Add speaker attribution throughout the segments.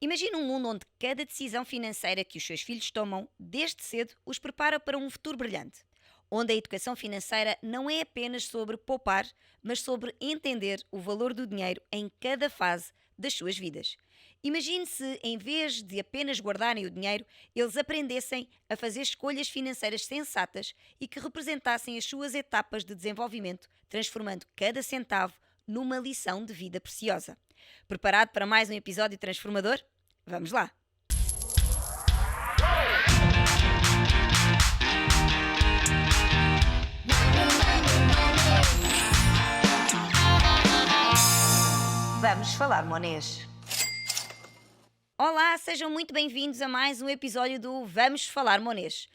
Speaker 1: Imagina um mundo onde cada decisão financeira que os seus filhos tomam desde cedo os prepara para um futuro brilhante. Onde a educação financeira não é apenas sobre poupar, mas sobre entender o valor do dinheiro em cada fase das suas vidas. Imagine se, em vez de apenas guardarem o dinheiro, eles aprendessem a fazer escolhas financeiras sensatas e que representassem as suas etapas de desenvolvimento, transformando cada centavo numa lição de vida preciosa. Preparado para mais um episódio transformador? Vamos lá! Vamos falar monês. Olá, sejam muito bem-vindos a mais um episódio do Vamos Falar Monês,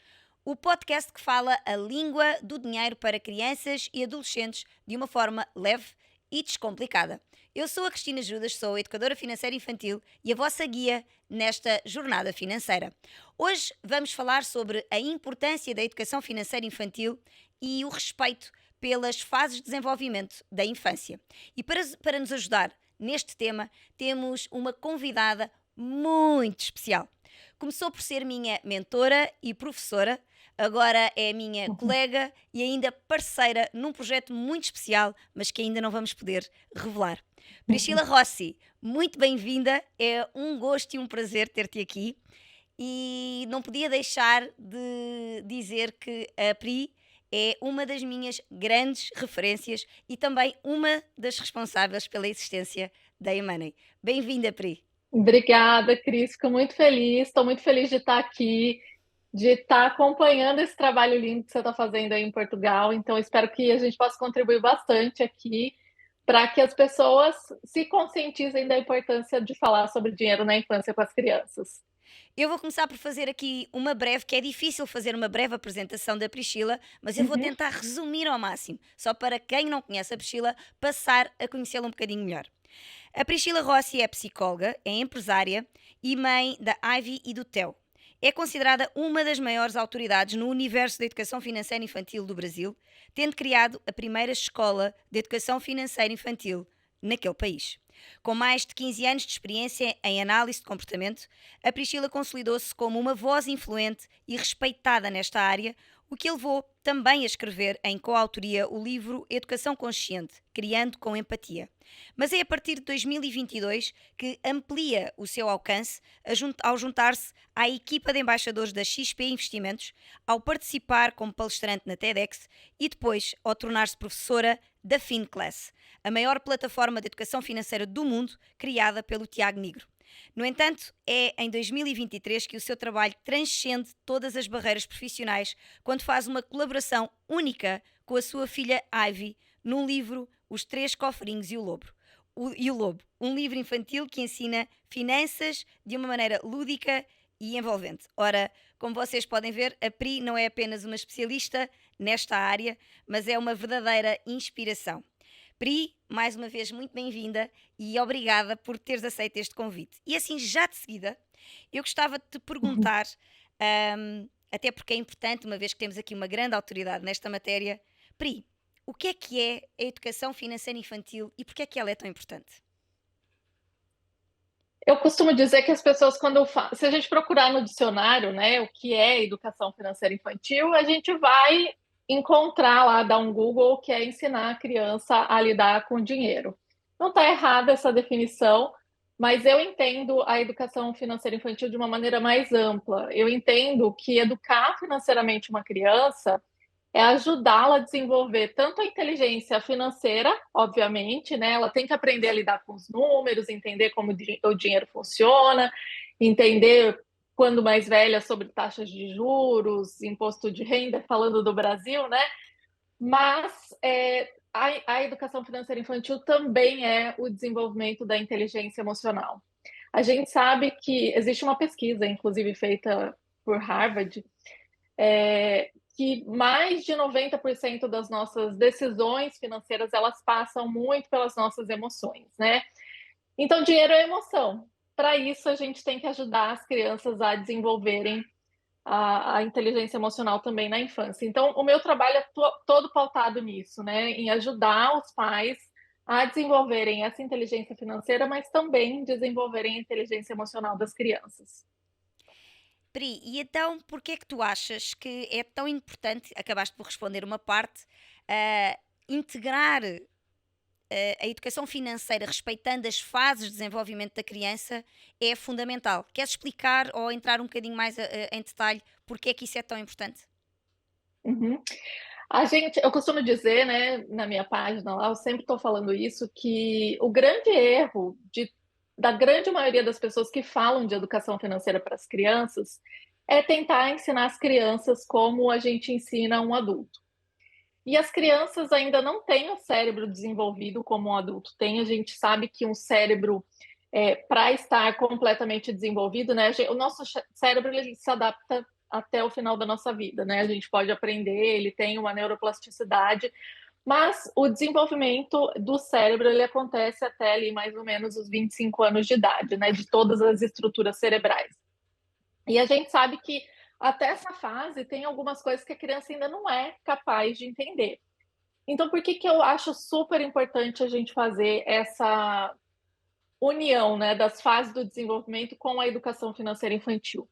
Speaker 1: o podcast que fala a língua do dinheiro para crianças e adolescentes de uma forma leve e descomplicada. Eu sou a Cristina Judas, sou educadora financeira infantil e a vossa guia nesta jornada financeira. Hoje vamos falar sobre a importância da educação financeira infantil e o respeito pelas fases de desenvolvimento da infância. E para nos ajudar neste tema, temos uma convidada muito especial. Começou por ser minha mentora e professora, agora é minha colega e ainda parceira num projeto muito especial, mas que ainda não vamos poder revelar. Priscila Rossi, muito bem-vinda, é um gosto e um prazer ter-te aqui e não podia deixar de dizer que a Pri é uma das minhas grandes referências e também uma das responsáveis pela existência da Emoney. Bem-vinda, Pri.
Speaker 2: Obrigada, Cris. Fico muito feliz. Estou muito feliz de estar aqui, de estar acompanhando esse trabalho lindo que você está fazendo aí em Portugal. Então, espero que a gente possa contribuir bastante aqui para que as pessoas se conscientizem da importância de falar sobre dinheiro na infância com as crianças.
Speaker 1: Eu vou começar por fazer aqui uma breve, que é difícil fazer uma breve apresentação da Priscila, mas eu vou
Speaker 2: Uhum.
Speaker 1: tentar resumir ao máximo, só para quem não conhece a Priscila, passar a conhecê-la um bocadinho melhor. A Priscila Rossi é psicóloga, é empresária e mãe da Ivy e do Theo. É considerada uma das maiores autoridades no universo da educação financeira infantil do Brasil, tendo criado a primeira escola de educação financeira infantil naquele país. Com mais de 15 anos de experiência em análise de comportamento, a Priscila consolidou-se como uma voz influente e respeitada nesta área, o que a levou também a escrever em coautoria o livro Educação Consciente, Criando com Empatia. Mas é a partir de 2022 que amplia o seu alcance ao juntar-se à equipa de embaixadores da XP Investimentos, ao participar como palestrante na TEDx e depois ao tornar-se professora da FinClass, a maior plataforma de educação financeira do mundo criada pelo Tiago Nigro. No entanto, é em 2023 que o seu trabalho transcende todas as barreiras profissionais quando faz uma colaboração única com a sua filha Ivy num livro Os Três Cofrinhos e o Lobo. Um livro infantil que ensina finanças de uma maneira lúdica e envolvente. Ora, como vocês podem ver, a Pri não é apenas uma especialista nesta área, mas é uma verdadeira inspiração. Pri, mais uma vez, muito bem-vinda e obrigada por teres aceito este convite. E assim, já de seguida, eu gostava de te perguntar, até porque é importante, uma vez que temos aqui uma grande autoridade nesta matéria, Pri, o que é a educação financeira infantil e porquê é que ela é tão importante?
Speaker 2: Eu costumo dizer que as pessoas, se a gente procurar no dicionário, né, o que é educação financeira infantil, a gente vai encontrar lá, dar um Google, que é ensinar a criança a lidar com dinheiro. Não está errada essa definição, mas eu entendo a educação financeira infantil de uma maneira mais ampla. Eu entendo que educar financeiramente uma criança é ajudá-la a desenvolver tanto a inteligência financeira, obviamente, né? Ela tem que aprender a lidar com os números, entender como o dinheiro funciona, entender, quando mais velha, sobre taxas de juros, imposto de renda, falando do Brasil, né? Mas a educação financeira infantil também é o desenvolvimento da inteligência emocional. A gente sabe que existe uma pesquisa, inclusive feita por Harvard, que mais de 90% das nossas decisões financeiras, elas passam muito pelas nossas emoções, né? Então, dinheiro é emoção. Para isso, a gente tem que ajudar as crianças a desenvolverem a inteligência emocional também na infância. Então, o meu trabalho é todo pautado nisso, né? Em ajudar os pais a desenvolverem essa inteligência financeira, mas também desenvolverem a inteligência emocional das crianças.
Speaker 1: Pri, e então porquê é que tu achas que é tão importante, acabaste por responder uma parte, integrar a educação financeira respeitando as fases de desenvolvimento da criança é fundamental. Queres explicar ou entrar um bocadinho mais em detalhe porque é que isso é tão importante?
Speaker 2: Uhum. Eu costumo dizer, né, na minha página lá, eu sempre estou falando isso, que o grande erro da grande maioria das pessoas que falam de educação financeira para as crianças é tentar ensinar as crianças como a gente ensina um adulto. E as crianças ainda não têm o cérebro desenvolvido como um adulto tem. A gente sabe que um cérebro, para estar completamente desenvolvido, né, o nosso cérebro ele se adapta até o final da nossa vida, né? A gente pode aprender, ele tem uma neuroplasticidade, mas o desenvolvimento do cérebro ele acontece até ali mais ou menos os 25 anos de idade, né? De todas as estruturas cerebrais. E a gente sabe que até essa fase tem algumas coisas que a criança ainda não é capaz de entender. Então, por que que eu acho super importante a gente fazer essa união, né, das fases do desenvolvimento com a educação financeira infantil?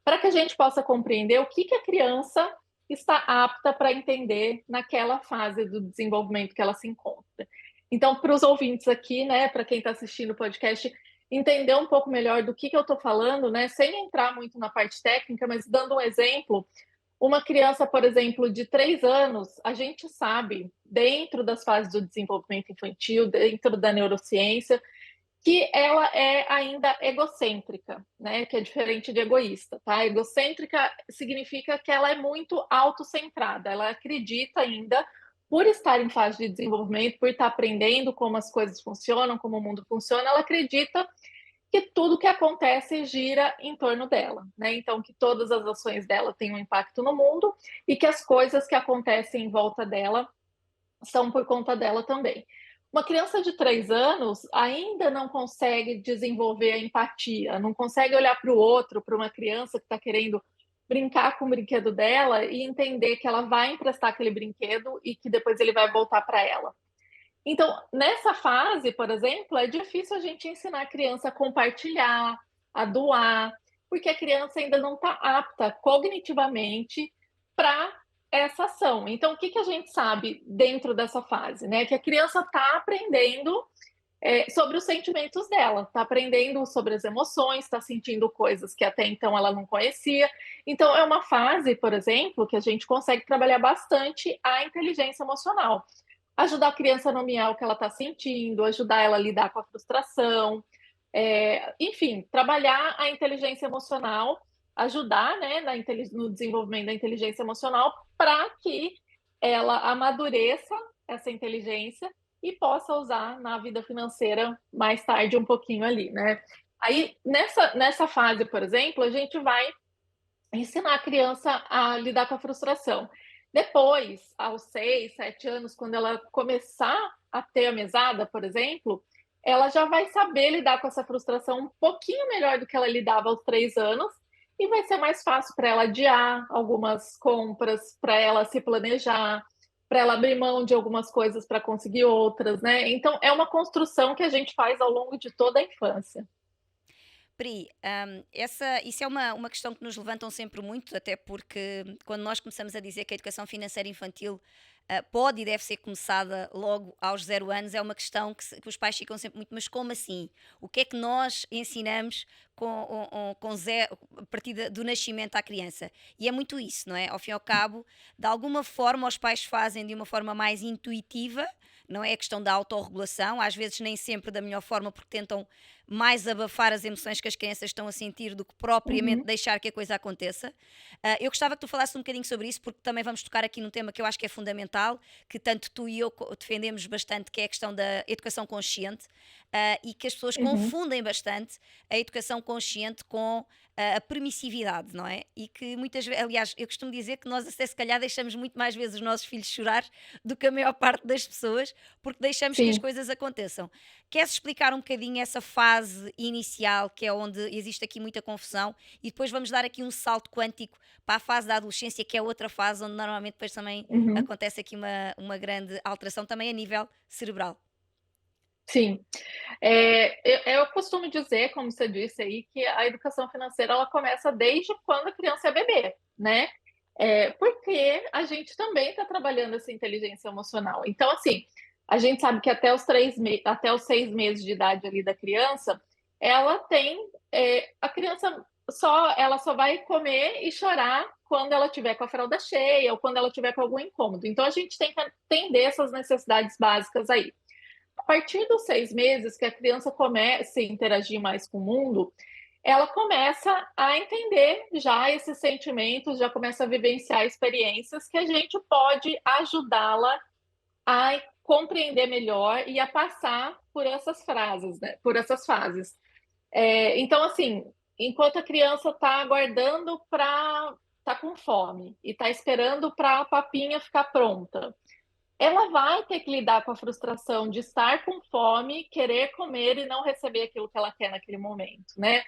Speaker 2: Para que a gente possa compreender o que que a criança está apta para entender naquela fase do desenvolvimento que ela se encontra. Então, para os ouvintes aqui, né, para quem está assistindo o podcast, entender um pouco melhor do que eu estou falando, né, sem entrar muito na parte técnica, mas dando um exemplo, uma criança, por exemplo, de 3 anos, a gente sabe, dentro das fases do desenvolvimento infantil, dentro da neurociência, que ela é ainda egocêntrica, né? Que é diferente de egoísta, tá? Egocêntrica significa que ela é muito autocentrada, ela acredita ainda, por estar em fase de desenvolvimento, por estar aprendendo como as coisas funcionam, como o mundo funciona, ela acredita que tudo que acontece gira em torno dela, né? Então, que todas as ações dela têm um impacto no mundo e que as coisas que acontecem em volta dela são por conta dela também. Uma criança de 3 anos ainda não consegue desenvolver a empatia, não consegue olhar para o outro, para uma criança que está querendo brincar com o brinquedo dela e entender que ela vai emprestar aquele brinquedo e que depois ele vai voltar para ela. Então, nessa fase, por exemplo, é difícil a gente ensinar a criança a compartilhar, a doar, porque a criança ainda não está apta cognitivamente para essa ação. Então, o que que a gente sabe dentro dessa fase, né? Que a criança está aprendendo sobre os sentimentos dela, está aprendendo sobre as emoções, está sentindo coisas que até então ela não conhecia. Então, é uma fase, por exemplo, que a gente consegue trabalhar bastante a inteligência emocional, ajudar a criança a nomear o que ela está sentindo, ajudar ela a lidar com a frustração, enfim, trabalhar a inteligência emocional, ajudar, né, no desenvolvimento da inteligência emocional para que ela amadureça essa inteligência e possa usar na vida financeira mais tarde um pouquinho ali, né? Aí nessa fase, por exemplo, a gente vai ensinar a criança a lidar com a frustração. Depois, aos 6, 7 anos, quando ela começar a ter a mesada, por exemplo, ela já vai saber lidar com essa frustração um pouquinho melhor do que ela lidava aos 3 anos e vai ser mais fácil para ela adiar algumas compras, para ela se planejar, para ela abrir mão de algumas coisas para conseguir outras, né? Então, é uma construção que a gente faz ao longo de toda a infância.
Speaker 1: Pri, isso é uma questão que nos levantam sempre muito, até porque quando nós começamos a dizer que a educação financeira infantil pode e deve ser começada logo aos 0 anos, é uma questão que os pais ficam sempre muito, mas como assim? O que é que nós ensinamos com zero, a partir do nascimento à criança? E é muito isso, não é? Ao fim e ao cabo, de alguma forma os pais fazem de uma forma mais intuitiva, não é a questão da autorregulação, às vezes nem sempre da melhor forma, porque tentam mais abafar as emoções que as crianças estão a sentir do que propriamente
Speaker 2: Uhum.
Speaker 1: deixar que a coisa aconteça. Eu gostava que tu falasses um bocadinho sobre isso, porque também vamos tocar aqui num tema que eu acho que é fundamental, que tanto tu e eu defendemos bastante, que é a questão da educação consciente, e que as pessoas
Speaker 2: Uhum.
Speaker 1: confundem bastante a educação consciente com a permissividade, não é? E que muitas vezes, aliás, eu costumo dizer que nós até se calhar deixamos muito mais vezes os nossos filhos chorar do que a maior parte das pessoas, porque deixamos que as
Speaker 2: Sim.
Speaker 1: coisas aconteçam. Queres explicar um bocadinho essa fase inicial, que é onde existe aqui muita confusão, e depois vamos dar aqui um salto quântico para a fase da adolescência, que é outra fase onde normalmente depois também
Speaker 2: Uhum.
Speaker 1: acontece aqui uma grande alteração, também a nível cerebral.
Speaker 2: Sim. Eu costumo dizer, como você disse aí, que a educação financeira ela começa desde quando a criança é bebê, né? Porque a gente também está trabalhando essa inteligência emocional. Então, assim, a gente sabe que até os 6 meses de idade ali da criança, ela tem, a criança ela só vai comer e chorar quando ela tiver com a fralda cheia ou quando ela tiver com algum incômodo. Então, a gente tem que atender essas necessidades básicas aí. A partir dos 6 meses que a criança começa a interagir mais com o mundo, ela começa a entender já esses sentimentos, já começa a vivenciar experiências que a gente pode ajudá-la a compreender melhor e a passar por essas frases, né? Por essas fases. Então, assim, enquanto a criança está aguardando para tá com fome e está esperando para a papinha ficar pronta, ela vai ter que lidar com a frustração de estar com fome, querer comer e não receber aquilo que ela quer naquele momento, né?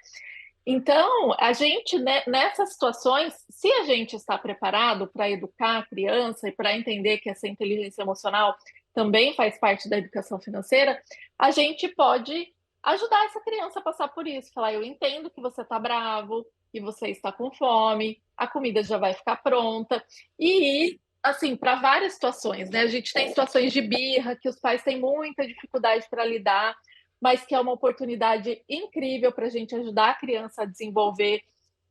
Speaker 2: Então, a gente, né, nessas situações, se a gente está preparado para educar a criança e para entender que essa inteligência emocional também faz parte da educação financeira, a gente pode ajudar essa criança a passar por isso. Falar, eu entendo que você está bravo, que você está com fome, a comida já vai ficar pronta. E ir, assim, para várias situações, né? A gente tem situações de birra, que os pais têm muita dificuldade para lidar, mas que é uma oportunidade incrível para a gente ajudar a criança a desenvolver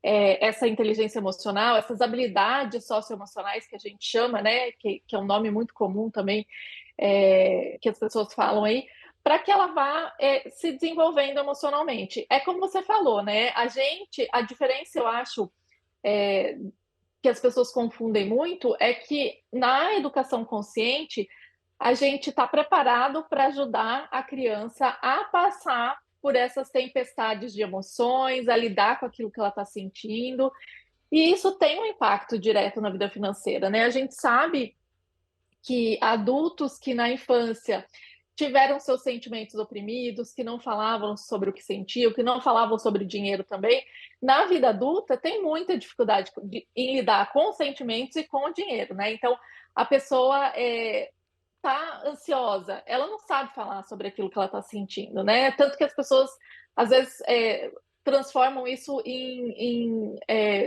Speaker 2: essa inteligência emocional, essas habilidades socioemocionais que a gente chama, né, que é um nome muito comum também, que as pessoas falam aí, para que ela vá se desenvolvendo emocionalmente. É como você falou, né? A diferença, eu acho, é, que as pessoas confundem muito é que na educação consciente a gente está preparado para ajudar a criança a passar por essas tempestades de emoções, a lidar com aquilo que ela está sentindo, e isso tem um impacto direto na vida financeira, né? A gente sabe que adultos que na infância tiveram seus sentimentos oprimidos, que não falavam sobre o que sentiam, que não falavam sobre dinheiro também, na vida adulta tem muita dificuldade em lidar com os sentimentos e com o dinheiro, né? Então, a pessoa tá ansiosa, ela não sabe falar sobre aquilo que ela está sentindo, né? Tanto que as pessoas, às vezes, transformam isso em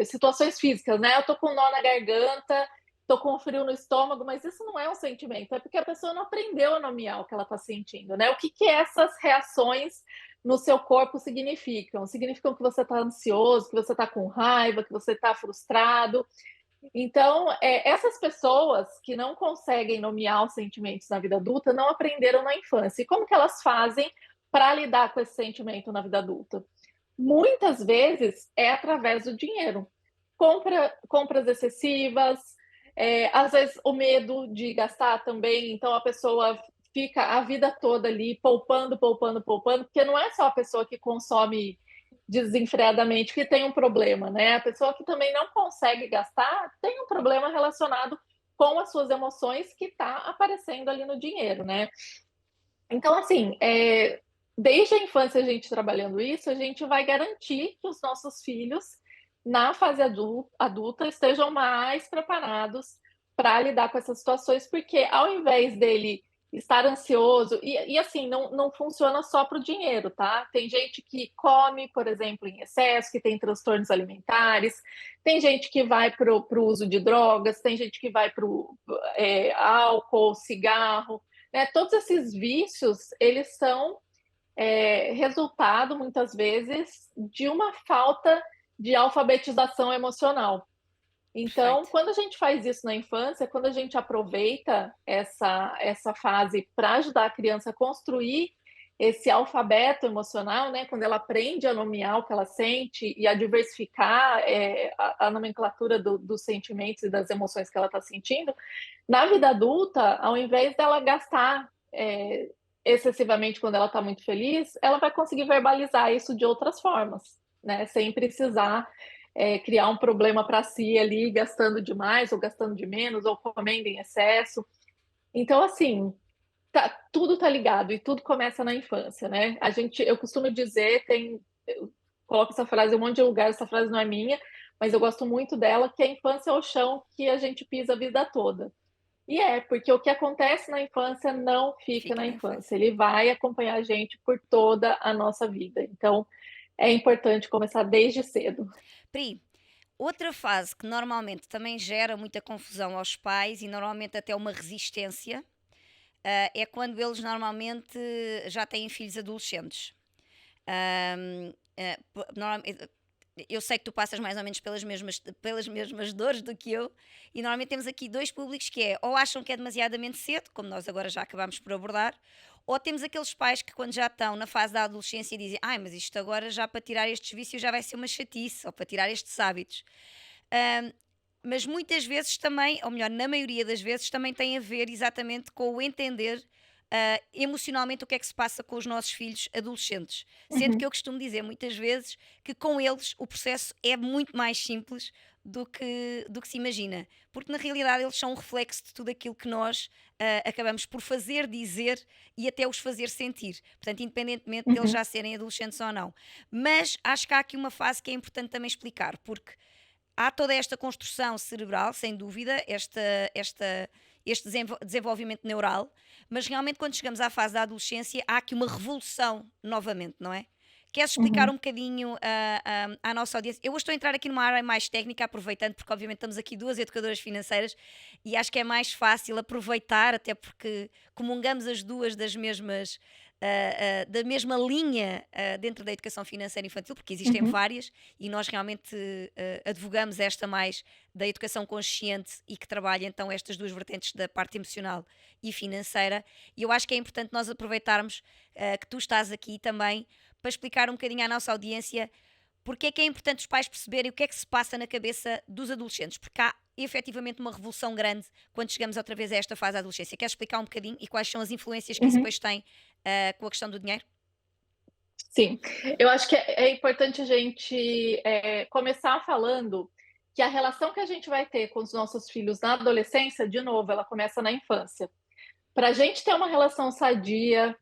Speaker 2: situações físicas, né? Eu tô com um nó na garganta, tô com frio no estômago, mas isso não é um sentimento, é porque a pessoa não aprendeu a nomear o que ela está sentindo, né? O que que essas reações no seu corpo significam? Significam que você está ansioso, que você está com raiva, que você está frustrado. Então, essas pessoas que não conseguem nomear os sentimentos na vida adulta não aprenderam na infância. E como que elas fazem para lidar com esse sentimento na vida adulta? Muitas vezes é através do dinheiro. Compras excessivas, às vezes o medo de gastar também, então a pessoa fica a vida toda ali poupando, poupando, poupando, porque não é só a pessoa que consome desenfreadamente que tem um problema, né? A pessoa que também não consegue gastar tem um problema relacionado com as suas emoções que está aparecendo ali no dinheiro, né? Então, assim, desde a infância a gente trabalhando isso, a gente vai garantir que os nossos filhos, na fase adulta, estejam mais preparados para lidar com essas situações, porque ao invés dele estar ansioso, e assim, não funciona só para o dinheiro, tá? Tem gente que come, por exemplo, em excesso, que tem transtornos alimentares, tem gente que vai para o uso de drogas, tem gente que vai para o álcool, cigarro, né? Todos esses vícios, eles são resultado, muitas vezes, de uma falta de alfabetização emocional. Então,
Speaker 1: Perfeito.
Speaker 2: quando a gente faz isso na infância, quando a gente aproveita essa fase para ajudar a criança a construir esse alfabeto emocional, né? Quando ela aprende a nomear o que ela sente e a diversificar a nomenclatura dos sentimentos e das emoções que ela está sentindo, na vida adulta, ao invés dela gastar excessivamente quando ela está muito feliz, ela vai conseguir verbalizar isso de outras formas, né? Sem precisar criar um problema para si ali, gastando demais, ou gastando de menos, ou comendo em excesso. Então, assim, tudo tá ligado e tudo começa na infância, né? Eu costumo dizer, eu coloco essa frase em um monte de lugar, essa frase não é minha, mas eu gosto muito dela, que a infância é o chão que a gente pisa a vida toda. Porque o que acontece na infância não fica
Speaker 1: Fica
Speaker 2: na
Speaker 1: na
Speaker 2: infância,
Speaker 1: infância.
Speaker 2: ele vai acompanhar a gente por toda a nossa vida. Então, é importante começar desde cedo.
Speaker 1: Pri, outra fase que normalmente também gera muita confusão aos pais e normalmente até uma resistência, é quando eles normalmente já têm filhos adolescentes. Eu sei que tu passas mais ou menos pelas mesmas dores do que eu, e normalmente temos aqui dois públicos que é ou acham que é demasiadamente cedo, como nós agora já acabámos por abordar, ou temos aqueles pais que quando já estão na fase da adolescência dizem ai, mas isto agora já para tirar estes vícios já vai ser uma chatice, ou para tirar estes hábitos. Ahm, mas muitas vezes também, ou melhor, na maioria das vezes, também tem a ver exatamente com o entender emocionalmente o que é que se passa com os nossos filhos adolescentes. Sendo que
Speaker 2: Uhum,
Speaker 1: eu costumo dizer muitas vezes que com eles o processo é muito mais simples do que se imagina. Porque na realidade eles são um reflexo de tudo aquilo que nós acabamos por fazer, dizer e até os fazer sentir. Portanto, independentemente deles
Speaker 2: uhum.
Speaker 1: já serem adolescentes ou não. Mas acho que há aqui uma fase que é importante também explicar, porque há toda esta construção cerebral, sem dúvida, este desenvolvimento neural, mas realmente quando chegamos à fase da adolescência há aqui uma revolução novamente, não é? Queres explicar um
Speaker 2: Uhum.
Speaker 1: bocadinho à nossa audiência? Eu hoje estou a entrar aqui numa área mais técnica, aproveitando, porque obviamente estamos aqui duas educadoras financeiras e acho que é mais fácil aproveitar, até porque comungamos as duas da mesma linha dentro da educação financeira infantil, porque existem
Speaker 2: Uhum.
Speaker 1: várias e nós realmente advogamos esta mais da educação consciente e que trabalha então estas duas vertentes da parte emocional e financeira. E eu acho que é importante nós aproveitarmos que tu estás aqui também para explicar um bocadinho à nossa audiência porque é que é importante os pais perceberem o que é que se passa na cabeça dos adolescentes, porque há efetivamente uma revolução grande quando chegamos outra vez a esta fase da adolescência. Queres explicar um bocadinho e quais são as influências que isso
Speaker 2: Uhum.
Speaker 1: depois tem com a questão do dinheiro?
Speaker 2: Sim, eu acho que é importante a gente começar falando que a relação que a gente vai ter com os nossos filhos na adolescência, de novo, ela começa na infância. Para a gente ter uma relação sadia,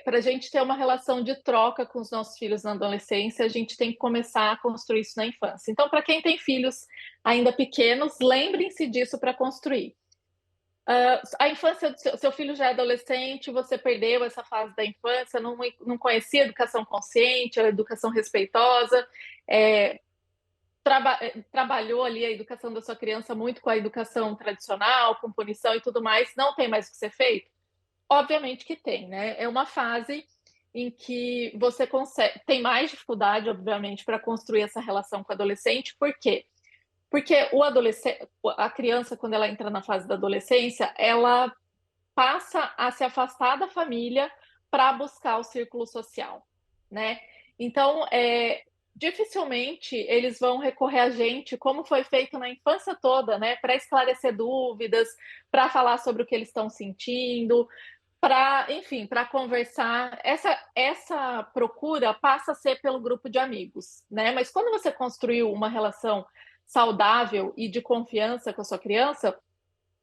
Speaker 2: para a gente ter uma relação de troca com os nossos filhos na adolescência, a gente tem que começar a construir isso na infância. Então, para quem tem filhos ainda pequenos, lembrem-se disso para construir. A infância do seu filho já é adolescente, você perdeu essa fase da infância, não conhecia educação consciente, a educação respeitosa, é, trabalhou ali a educação da sua criança muito com a educação tradicional, com punição e tudo mais, não tem mais o que ser feito? Obviamente que tem, né? É uma fase em que você consegue, tem mais dificuldade, obviamente, para construir essa relação com o adolescente, por quê? Porque o adolescente, a criança, quando ela entra na fase da adolescência, ela passa a se afastar da família para buscar o círculo social, né? Então, dificilmente eles vão recorrer a gente, como foi feito na infância toda, né? Para esclarecer dúvidas, para falar sobre o que eles estão sentindo, enfim, para conversar. Essa procura passa a ser pelo grupo de amigos, né? Mas quando você construiu uma relação saudável e de confiança com a sua criança,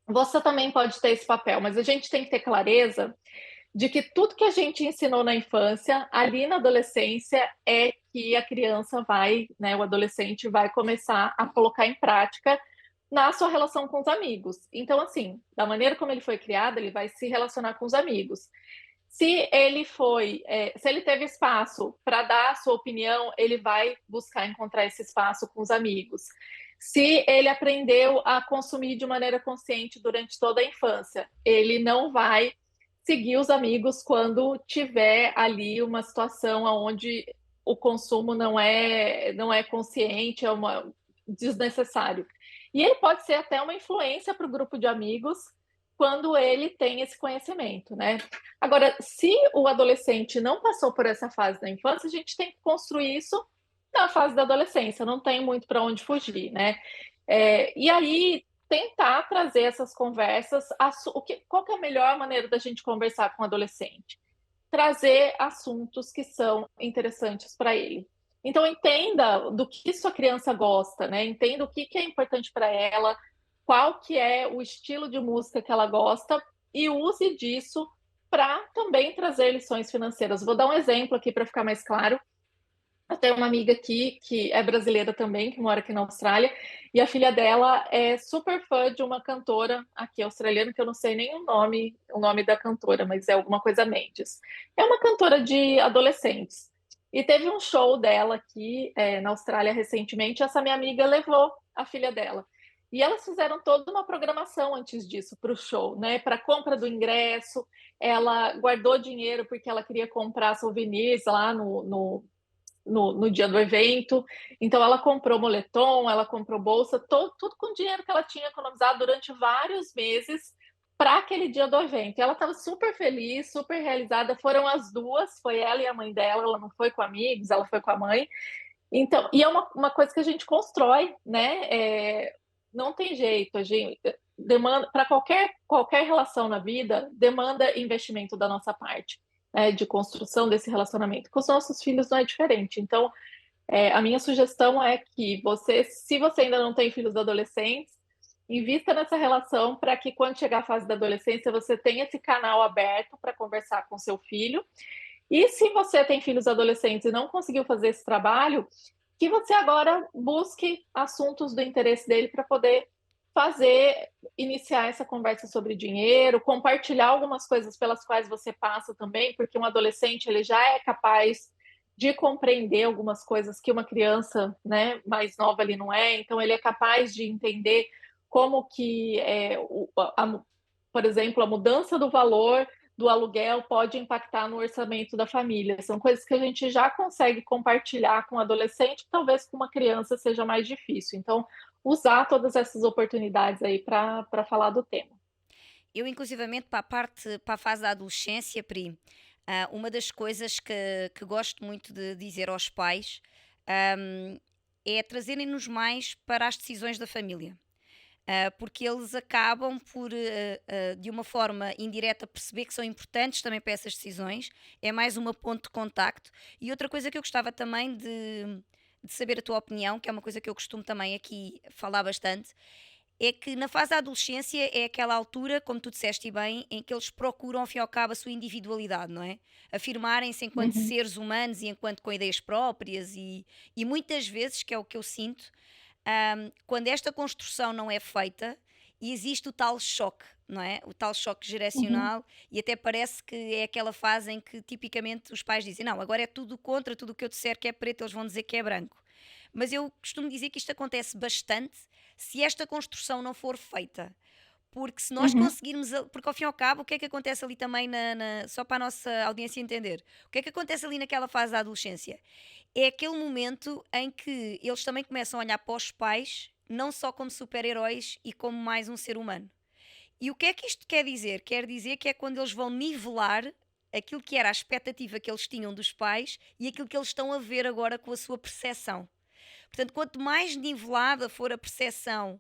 Speaker 2: você também pode ter esse papel, mas a gente tem que ter clareza de que tudo que a gente ensinou na infância, ali na adolescência, é que a criança vai, né, o adolescente vai começar a colocar em prática na sua relação com os amigos. Então, assim, da maneira como ele foi criado, ele vai se relacionar com os amigos. Se ele teve espaço para dar a sua opinião, ele vai buscar encontrar esse espaço com os amigos. Se ele aprendeu a consumir de maneira consciente durante toda a infância, ele não vai seguir os amigos quando tiver ali uma situação onde o consumo não é consciente, desnecessário. E ele pode ser até uma influência para o grupo de amigos quando ele tem esse conhecimento, né? Agora, se o adolescente não passou por essa fase da infância, a gente tem que construir isso na fase da adolescência, não tem muito para onde fugir, né? E aí, tentar trazer essas conversas, qual que é a melhor maneira da gente conversar com o adolescente? Trazer assuntos que são interessantes para ele. Então, entenda do que sua criança gosta, né? Entenda o que é importante para ela, qual que é o estilo de música que ela gosta e use disso para também trazer lições financeiras. Vou dar um exemplo aqui para ficar mais claro. Eu tenho uma amiga aqui que é brasileira também, que mora aqui na Austrália, e a filha dela é super fã de uma cantora aqui australiana, que eu não sei nem o nome da cantora, mas é alguma coisa Mendes. É uma cantora de adolescentes. E teve um show dela aqui, na Austrália recentemente, e essa minha amiga levou a filha dela. E elas fizeram toda uma programação antes disso para o show, né? Para a compra do ingresso, ela guardou dinheiro porque ela queria comprar souvenirs lá no dia do evento. Então, ela comprou moletom, ela comprou bolsa, tudo com dinheiro que ela tinha economizado durante vários meses para aquele dia do evento. E ela estava super feliz, super realizada. Foram as duas, foi ela e a mãe dela. Ela não foi com amigos, ela foi com a mãe. Então, e é uma coisa que a gente constrói, né? Não tem jeito, a gente demanda para qualquer relação na vida demanda investimento da nossa parte, né, de construção desse relacionamento. Com os nossos filhos não é diferente. Então, a minha sugestão é que você, se você ainda não tem filhos adolescentes, invista nessa relação para que quando chegar a fase da adolescência você tenha esse canal aberto para conversar com seu filho. E se você tem filhos adolescentes e não conseguiu fazer esse trabalho, que você agora busque assuntos do interesse dele para poder iniciar essa conversa sobre dinheiro, compartilhar algumas coisas pelas quais você passa também, porque um adolescente ele já é capaz de compreender algumas coisas que uma criança, né, mais nova ali não é, então ele é capaz de entender como que, por exemplo, a mudança do valor do aluguel pode impactar no orçamento da família. São coisas que a gente já consegue compartilhar com o adolescente, talvez com uma criança seja mais difícil. Então, usar todas essas oportunidades aí para falar do tema.
Speaker 1: Eu, inclusivamente, para a fase da adolescência, Pri, uma das coisas que gosto muito de dizer aos pais, é trazerem-nos mais para as decisões da família. Porque eles acabam por, de uma forma indireta, perceber que são importantes também para essas decisões. É mais uma ponte de contacto. E outra coisa que eu gostava também de saber a tua opinião, que é uma coisa que eu costumo também aqui falar bastante, é que na fase da adolescência é aquela altura, como tu disseste bem, em que eles procuram, ao fim e ao cabo, a sua individualidade, não é? Afirmarem-se enquanto
Speaker 2: Uhum,
Speaker 1: seres humanos e enquanto com ideias próprias, e muitas vezes, que é o que eu sinto, quando esta construção não é feita, existe o tal choque, não é? O tal choque
Speaker 2: uhum,
Speaker 1: geracional, e até parece que é aquela fase em que tipicamente os pais dizem: não, agora é tudo contra, tudo o que eu disser que é preto, eles vão dizer que é branco. Mas eu costumo dizer que isto acontece bastante se esta construção não for feita. Porque se nós
Speaker 2: uhum,
Speaker 1: conseguirmos, porque ao fim e ao cabo, o que é que acontece ali também, só para a nossa audiência entender, o que é que acontece ali naquela fase da adolescência? É aquele momento em que eles também começam a olhar para os pais, não só como super-heróis e como mais um ser humano. E o que é que isto quer dizer? Quer dizer que é quando eles vão nivelar aquilo que era a expectativa que eles tinham dos pais e aquilo que eles estão a ver agora com a sua percepção. Portanto, quanto mais nivelada for a percepção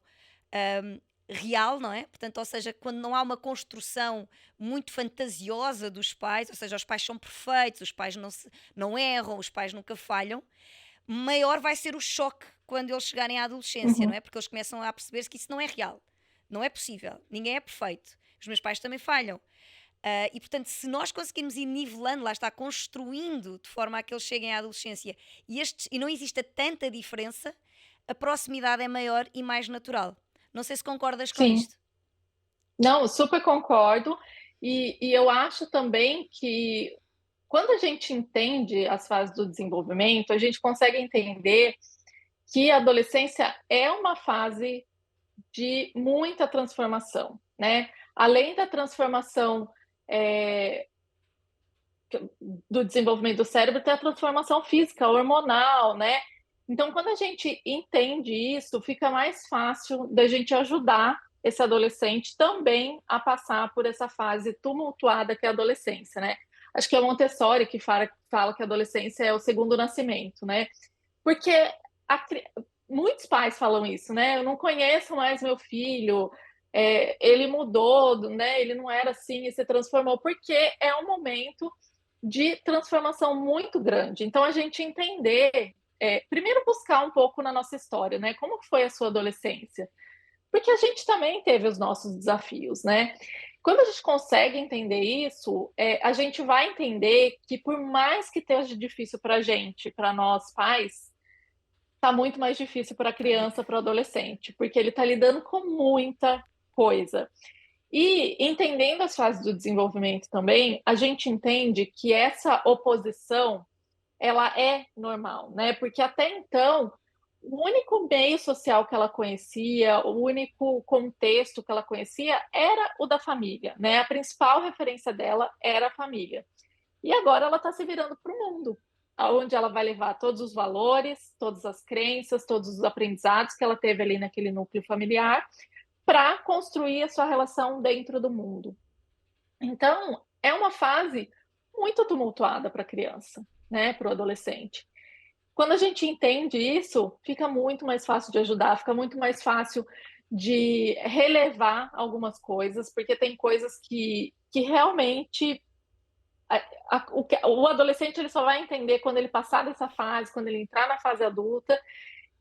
Speaker 1: real, não é? Portanto, ou seja, quando não há uma construção muito fantasiosa dos pais, ou seja, os pais são perfeitos, os pais não erram, os pais nunca falham, maior vai ser o choque quando eles chegarem à adolescência, não
Speaker 2: uhum,
Speaker 1: é? Porque eles começam a perceber-se que isso não é real, não é possível, ninguém é perfeito, os meus pais também falham. E portanto, se nós conseguirmos ir nivelando, lá está, construindo de forma a que eles cheguem à adolescência e não exista tanta diferença, a proximidade é maior e mais natural. Não sei se concordas com
Speaker 2: sim.
Speaker 1: isto.
Speaker 2: Não, eu super concordo. E eu acho também que quando a gente entende as fases do desenvolvimento, a gente consegue entender que a adolescência é uma fase de muita transformação, né? Além da transformação é, do desenvolvimento do cérebro, tem a transformação física, hormonal, né? Então, quando a gente entende isso, fica mais fácil da gente ajudar esse adolescente também a passar por essa fase tumultuada que é a adolescência, né? Acho que é Montessori que fala que a adolescência é o segundo nascimento, né? Porque a, muitos pais falam isso, né? Eu não conheço mais meu filho, ele mudou, né? Ele não era assim e se transformou, porque é um momento de transformação muito grande. Então, a gente entender, primeiro buscar um pouco na nossa história, né? Como foi a sua adolescência? Porque a gente também teve os nossos desafios, né? Quando a gente consegue entender isso, a gente vai entender que por mais que esteja difícil para a gente, para nós pais, está muito mais difícil para a criança, para o adolescente, porque ele está lidando com muita coisa. E entendendo as fases do desenvolvimento também, a gente entende que essa oposição ela é normal, né? Porque até então o único meio social que ela conhecia, o único contexto que ela conhecia era o da família, né? A principal referência dela era a família. E agora ela está se virando para o mundo, onde ela vai levar todos os valores, todas as crenças, todos os aprendizados que ela teve ali naquele núcleo familiar, para construir a sua relação dentro do mundo. Então, é uma fase muito tumultuada para a criança, né? Para o adolescente. Quando a gente entende isso, fica muito mais fácil de ajudar, fica muito mais fácil de relevar algumas coisas, porque tem coisas que realmente o adolescente ele só vai entender quando ele passar dessa fase, quando ele entrar na fase adulta,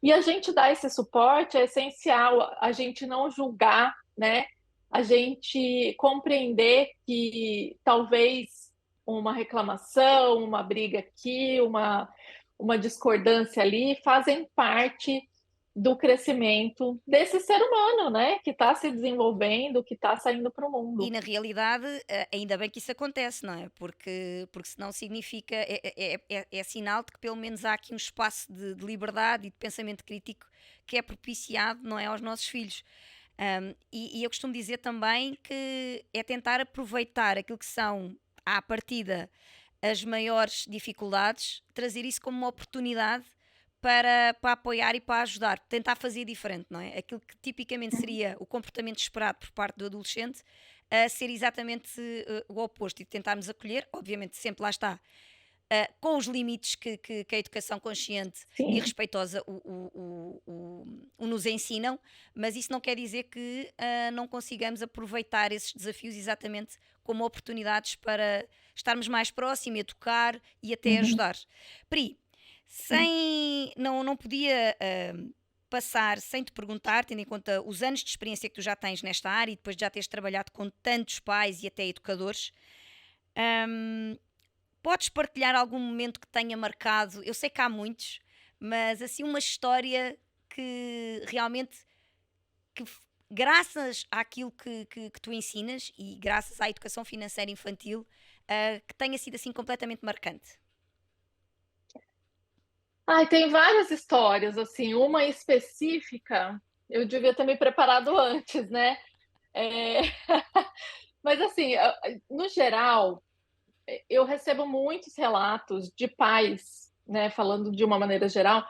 Speaker 2: e a gente dar esse suporte é essencial, a gente não julgar, né? A gente compreender que talvez uma reclamação, uma briga aqui, uma discordância ali fazem parte do crescimento desse ser humano, né? Que está se desenvolvendo, que está saindo para o
Speaker 1: E
Speaker 2: mundo.
Speaker 1: na realidade, ainda bem que isso acontece, não é? Porque senão significa, é sinal de que pelo menos há aqui um espaço de liberdade e de pensamento crítico que é propiciado, não é, aos nossos filhos. E eu costumo dizer também que é tentar aproveitar aquilo que são, à partida, as maiores dificuldades, trazer isso como uma oportunidade para apoiar e para ajudar, tentar fazer diferente, não é? Aquilo que tipicamente seria o comportamento esperado por parte do adolescente, a ser exatamente o oposto e tentarmos acolher, obviamente sempre lá está, com os limites que a educação consciente e
Speaker 2: Sim.
Speaker 1: respeitosa o nos ensinam, mas isso não quer dizer que não consigamos aproveitar esses desafios exatamente como oportunidades para estarmos mais próximos, educar e até
Speaker 2: Uhum.
Speaker 1: ajudar. Pri, não podia passar sem te perguntar, tendo em conta os anos de experiência que tu já tens nesta área e depois de já teres trabalhado com tantos pais e até educadores, hum, podes partilhar algum momento que tenha marcado? Eu sei que há muitos, mas assim uma história que realmente, graças àquilo que tu ensinas e graças à educação financeira infantil, que tenha sido assim completamente marcante.
Speaker 2: Ai, tem várias histórias, assim, uma específica, eu devia ter me preparado antes, né? É, Mas, assim, no geral, eu recebo muitos relatos de pais, né, falando de uma maneira geral,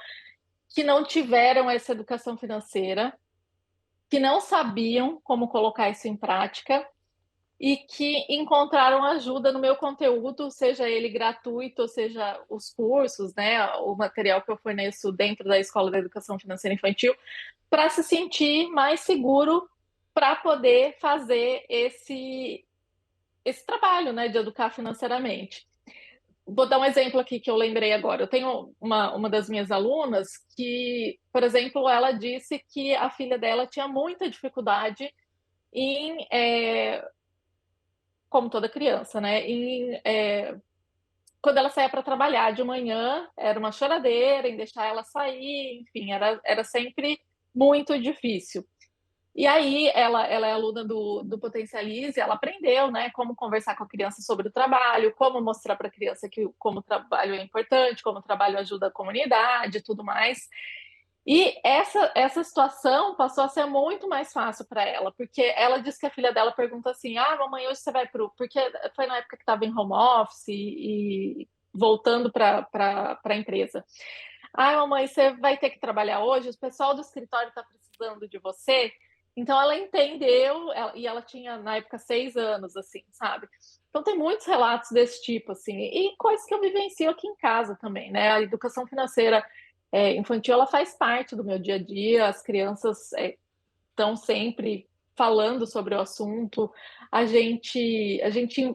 Speaker 2: que não tiveram essa educação financeira, que não sabiam como colocar isso em prática e que encontraram ajuda no meu conteúdo, seja ele gratuito, ou seja os cursos, né, o material que eu forneço dentro da Escola da Educação Financeira Infantil, para se sentir mais seguro para poder fazer esse trabalho, né, de educar financeiramente. Vou dar um exemplo aqui que eu lembrei agora. Eu tenho uma das minhas alunas que, por exemplo, ela disse que a filha dela tinha muita dificuldade em, como toda criança, né, quando ela saía para trabalhar de manhã, era uma choradeira em deixar ela sair, enfim, era sempre muito difícil. E aí ela é aluna do Potencialize, ela aprendeu, né, como conversar com a criança sobre o trabalho, como mostrar para a criança que como o trabalho é importante, como o trabalho ajuda a comunidade e tudo mais. E essa situação passou a ser muito mais fácil para ela, porque ela disse que a filha dela pergunta assim: ah, mamãe, hoje você vai pro. Porque foi na época que estava em home office e voltando para a empresa. Ah, mamãe, você vai ter que trabalhar hoje, o pessoal do escritório está precisando de você. Então ela entendeu, e ela tinha na época 6 anos, assim, sabe? Então tem muitos relatos desse tipo, assim, e coisas que eu vivencio aqui em casa também, né? A educação financeira infantil, ela faz parte do meu dia a dia, as crianças estão sempre falando sobre o assunto. A gente,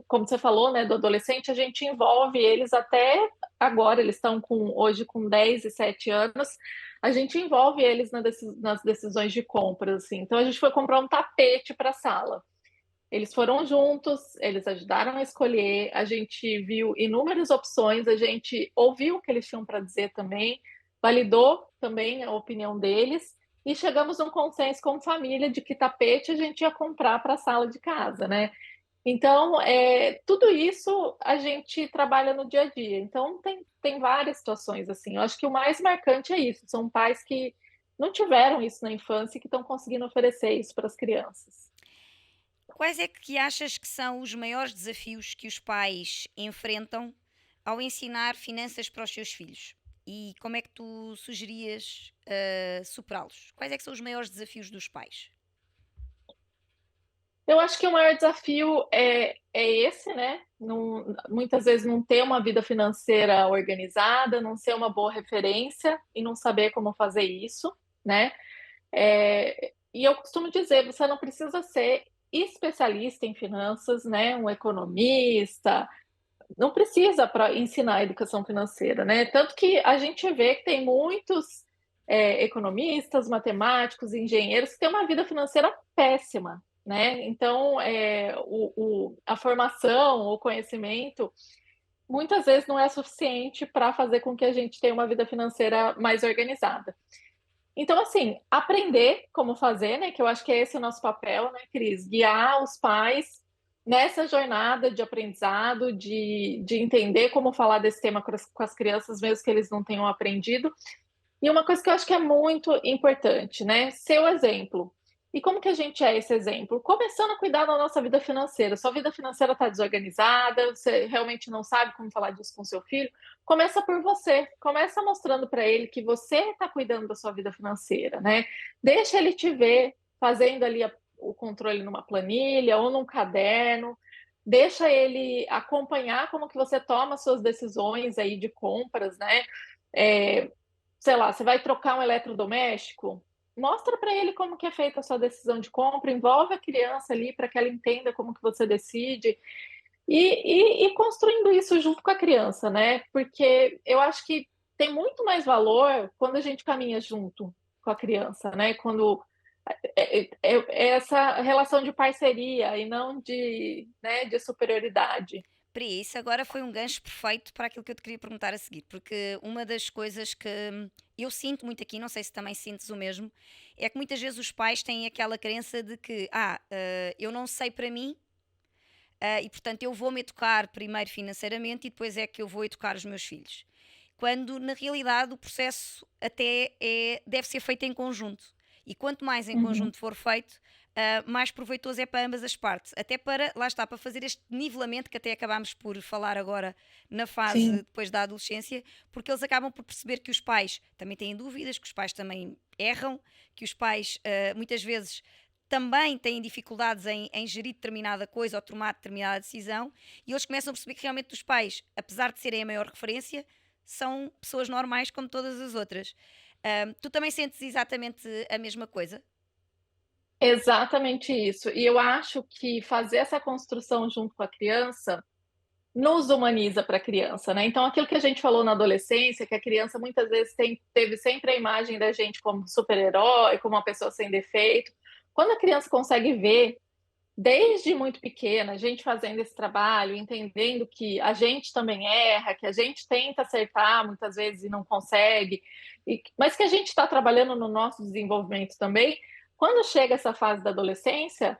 Speaker 2: como você falou, né, do adolescente, a gente envolve eles até agora, eles estão hoje com 10 e 7 anos, a gente envolve eles nas decisões de compras, assim. Então a gente foi comprar um tapete para a sala. Eles foram juntos, eles ajudaram a escolher, a gente viu inúmeras opções, a gente ouviu o que eles tinham para dizer também, validou também a opinião deles e chegamos a um consenso como família de que tapete a gente ia comprar para a sala de casa, né? Então, tudo isso a gente trabalha no dia a dia. Então, tem várias situações assim. Eu acho que o mais marcante é isso. São pais que não tiveram isso na infância e que estão conseguindo oferecer isso para as crianças.
Speaker 1: Quais é que achas que são os maiores desafios que os pais enfrentam ao ensinar finanças para os seus filhos? E como é que tu sugerias superá-los? Quais é que são os maiores desafios dos pais?
Speaker 2: Eu acho que o maior desafio é esse, né? Muitas vezes não ter uma vida financeira organizada, não ser uma boa referência e não saber como fazer isso, né? E eu costumo dizer, você não precisa ser especialista em finanças, né? Um economista, não precisa para ensinar a educação financeira, né? Tanto que a gente vê que tem muitos economistas, matemáticos, engenheiros que têm uma vida financeira péssima, né? Então, a formação, o conhecimento, muitas vezes não é suficiente para fazer com que a gente tenha uma vida financeira mais organizada. Então, assim, aprender como fazer, né? Que eu acho que é esse o nosso papel, né, Cris? Guiar os pais nessa jornada de aprendizado, de entender como falar desse tema com as crianças, mesmo que eles não tenham aprendido. E uma coisa que eu acho que é muito importante, né? Ser o exemplo. E como que a gente é esse exemplo? Começando a cuidar da nossa vida financeira. Sua vida financeira está desorganizada, você realmente não sabe como falar disso com seu filho. Começa por você. Começa mostrando para ele que você está cuidando da sua vida financeira, né? Deixa ele te ver fazendo ali o controle numa planilha ou num caderno. Deixa ele acompanhar como que você toma suas decisões aí de compras, né? É, sei lá, você vai trocar um eletrodoméstico, mostra para ele como que é feita a sua decisão de compra, envolve a criança ali para que ela entenda como que você decide e construindo isso junto com a criança, né? Porque eu acho que tem muito mais valor quando a gente caminha junto com a criança, né? Quando é essa relação de parceria e não de, né, de superioridade.
Speaker 1: Pri, isso agora foi um gancho perfeito para aquilo que eu te queria perguntar a seguir, porque uma das coisas que eu sinto muito aqui, não sei se também sentes o mesmo, é que muitas vezes os pais têm aquela crença de que, eu não sei para mim, e portanto eu vou-me educar primeiro financeiramente e depois é que eu vou educar os meus filhos. Quando na realidade o processo deve ser feito em conjunto. E quanto mais em
Speaker 2: Uhum.
Speaker 1: conjunto for feito, mais proveitoso é para ambas as partes. Até para, lá está, para fazer este nivelamento que até acabámos por falar agora na fase
Speaker 2: Sim.
Speaker 1: depois da adolescência, porque eles acabam por perceber que os pais também têm dúvidas, que os pais também erram, que os pais muitas vezes também têm dificuldades em gerir determinada coisa ou tomar determinada decisão, e eles começam a perceber que realmente os pais, apesar de serem a maior referência, são pessoas normais como todas as outras. Tu também sentes exatamente a mesma coisa?
Speaker 2: Exatamente isso. E eu acho que fazer essa construção junto com a criança nos humaniza para a criança, né? Então, aquilo que a gente falou na adolescência, que a criança muitas vezes teve sempre a imagem da gente como super-herói, como uma pessoa sem defeito. Quando a criança consegue ver, desde muito pequena, a gente fazendo esse trabalho, entendendo que a gente também erra, que a gente tenta acertar muitas vezes e não consegue, mas que a gente está trabalhando no nosso desenvolvimento também, quando chega essa fase da adolescência,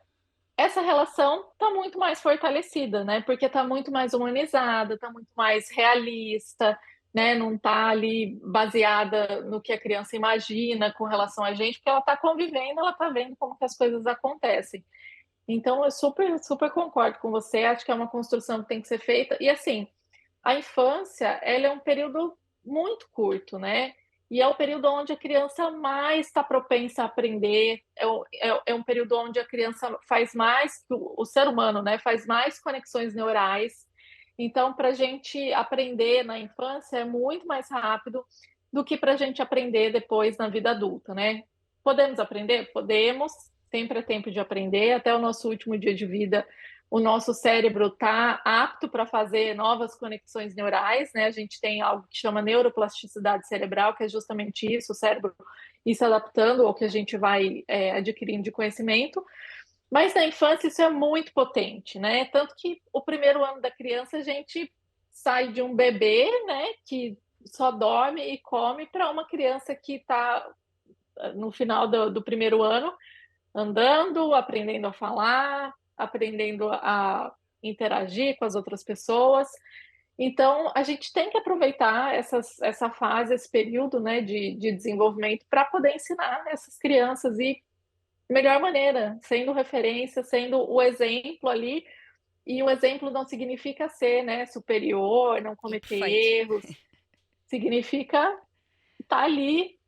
Speaker 2: essa relação está muito mais fortalecida, né? Porque está muito mais humanizada, está muito mais realista, né? Não está ali baseada no que a criança imagina com relação a gente, porque ela está convivendo, ela está vendo como que as coisas acontecem. Então, eu super, super concordo com você. Acho que é uma construção que tem que ser feita. E assim, a infância, ela é um período muito curto, né? E é o período onde a criança mais está propensa a aprender, é um período onde a criança faz mais, o ser humano, né, faz mais conexões neurais. Então, para a gente aprender na infância é muito mais rápido do que para a gente aprender depois na vida adulta, né? Podemos aprender? Podemos, sempre é tempo de aprender, até o nosso último dia de vida o nosso cérebro está apto para fazer novas conexões neurais, né? A gente tem algo que chama neuroplasticidade cerebral, que é justamente isso, o cérebro ir se adaptando ao que a gente vai adquirindo de conhecimento. Mas na infância isso é muito potente, né? Tanto que o primeiro ano da criança a gente sai de um bebê, né, que só dorme e come, para uma criança que está no final do primeiro ano andando, aprendendo a falar, aprendendo a interagir com as outras pessoas. Então, a gente tem que aproveitar essa fase, esse período, né, de desenvolvimento para poder ensinar essas crianças e melhor maneira, sendo referência, sendo o exemplo ali. E o exemplo não significa ser, né, superior, não
Speaker 1: E
Speaker 2: cometer
Speaker 1: perfeito.
Speaker 2: erros, significa estar ali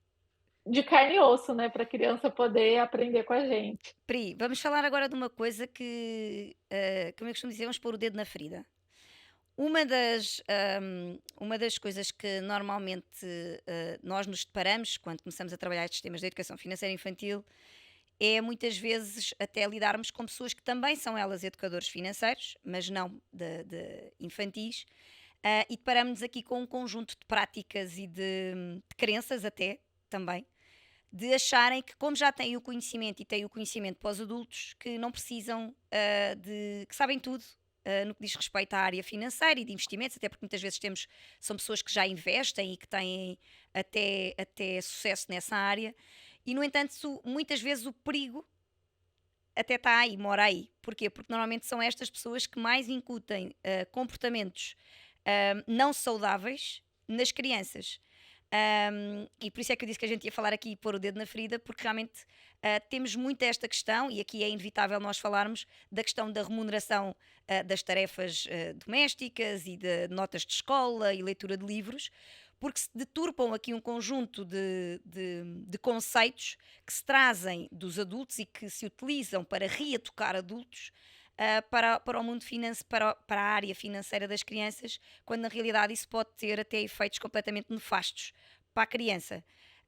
Speaker 2: de carne e osso, né, para a criança poder aprender com a gente.
Speaker 1: Pri, vamos falar agora de uma coisa que, como eu costumo dizer, vamos pôr o dedo na ferida. Uma das coisas que normalmente nós nos deparamos quando começamos a trabalhar estes temas da educação financeira infantil é muitas vezes até lidarmos com pessoas que também são elas educadores financeiros, mas não de infantis, e deparamos-nos aqui com um conjunto de práticas e de crenças até também, de acharem que como já têm o conhecimento e têm o conhecimento para os adultos, que não precisam que sabem tudo no que diz respeito à área financeira e de investimentos, até porque muitas vezes são pessoas que já investem e que têm até sucesso nessa área, e no entanto muitas vezes o perigo até está aí, mora aí. Porquê? Porque normalmente são estas pessoas que mais incutem comportamentos não saudáveis nas crianças. E por isso é que eu disse que a gente ia falar aqui e pôr o dedo na ferida, porque realmente temos muito esta questão, e aqui é inevitável nós falarmos da questão da remuneração das tarefas domésticas e de notas de escola e leitura de livros, porque se deturpam aqui um conjunto de conceitos que se trazem dos adultos e que se utilizam para reeducar adultos para o mundo para a área financeira das crianças, quando na realidade isso pode ter até efeitos completamente nefastos para a criança.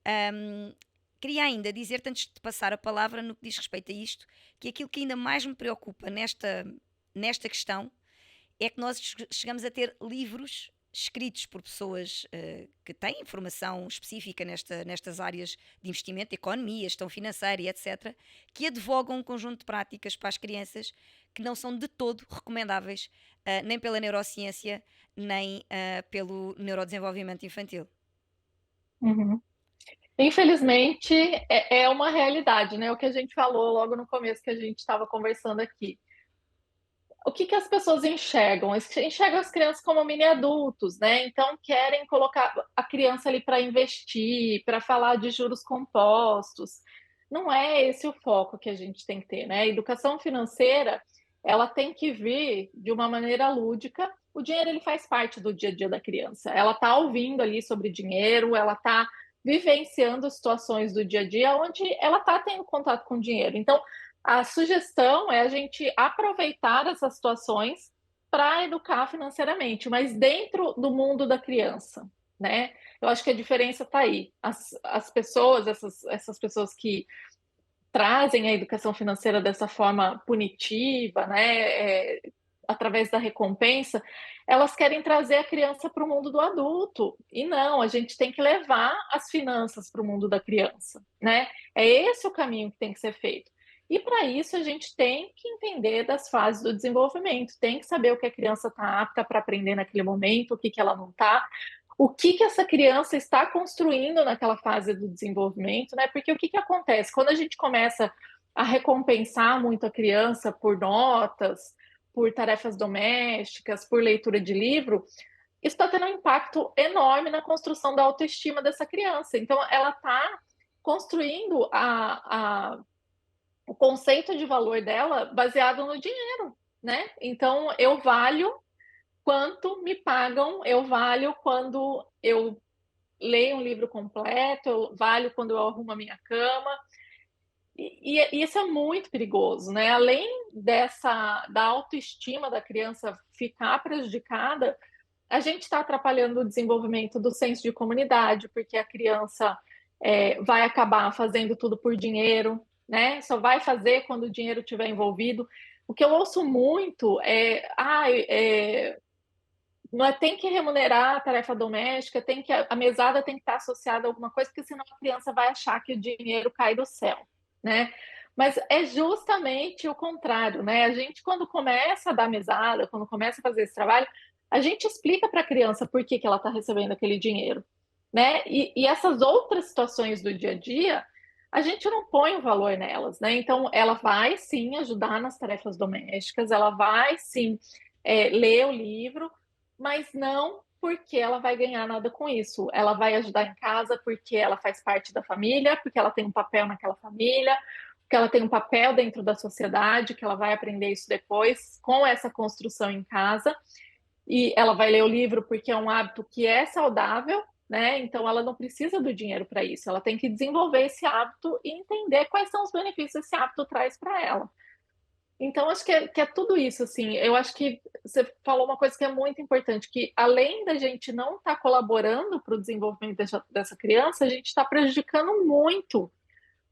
Speaker 1: Ahm, Queria ainda dizer-te, antes de passar a palavra no que diz respeito a isto, que aquilo que ainda mais me preocupa nesta questão é que nós chegamos a ter livros escritos por pessoas que têm informação específica nestas áreas de investimento, economia, gestão financeira e etc., que advogam um conjunto de práticas para as crianças que não são de todo recomendáveis, nem pela neurociência, nem pelo neurodesenvolvimento infantil.
Speaker 2: Uhum. Infelizmente, é uma realidade, né? O que a gente falou logo no começo que a gente estava conversando aqui. O que as pessoas enxergam? Enxergam as crianças como mini adultos, né? Então querem colocar a criança ali para investir, para falar de juros compostos. Não é esse o foco que a gente tem que ter, né? A educação financeira, ela tem que vir de uma maneira lúdica. O dinheiro ele faz parte do dia a dia da criança. Ela está ouvindo ali sobre dinheiro, ela está vivenciando situações do dia a dia onde ela está tendo contato com dinheiro. Então, a sugestão é a gente aproveitar essas situações para educar financeiramente, mas dentro do mundo da criança, né? Eu acho que a diferença está aí. As pessoas, essas pessoas que trazem a educação financeira dessa forma punitiva, né? Através da recompensa, elas querem trazer a criança para o mundo do adulto. E não, a gente tem que levar as finanças para o mundo da criança, né? É esse o caminho que tem que ser feito. E para isso a gente tem que entender das fases do desenvolvimento, tem que saber o que a criança está apta para aprender naquele momento, o que ela não está, o que essa criança está construindo naquela fase do desenvolvimento, né? Porque o que acontece? Quando a gente começa a recompensar muito a criança por notas, por tarefas domésticas, por leitura de livro, isso está tendo um impacto enorme na construção da autoestima dessa criança. Então, ela está construindo o conceito de valor dela baseado no dinheiro, né? Então, eu valho quanto me pagam, eu valho quando eu leio um livro completo, eu valho quando eu arrumo a minha cama. E isso é muito perigoso, né? Além da autoestima da criança ficar prejudicada, a gente está atrapalhando o desenvolvimento do senso de comunidade, porque a criança vai acabar fazendo tudo por dinheiro, né? Só vai fazer quando o dinheiro estiver envolvido. O que eu ouço muito não é, tem que remunerar a tarefa doméstica, a mesada tem que estar associada a alguma coisa, porque senão a criança vai achar que o dinheiro cai do céu, né? Mas é justamente o contrário, né? A gente, quando começa a dar mesada, quando começa a fazer esse trabalho, a gente explica para a criança por que que ela está recebendo aquele dinheiro, né? E essas outras situações do dia a dia, a gente não põe o valor nelas, né? Então, ela vai sim ajudar nas tarefas domésticas, ela vai sim ler o livro, mas não porque ela vai ganhar nada com isso. Ela vai ajudar em casa porque ela faz parte da família, porque ela tem um papel naquela família, que ela tem um papel dentro da sociedade, que ela vai aprender isso depois com essa construção em casa. E ela vai ler o livro porque é um hábito que é saudável, né? Então ela não precisa do dinheiro para isso. Ela tem que desenvolver esse hábito e entender quais são os benefícios que esse hábito traz para ela. Então, acho que é tudo isso, assim. Eu acho que você falou uma coisa que é muito importante, que além da gente não estar colaborando para o desenvolvimento dessa criança, a gente está prejudicando muito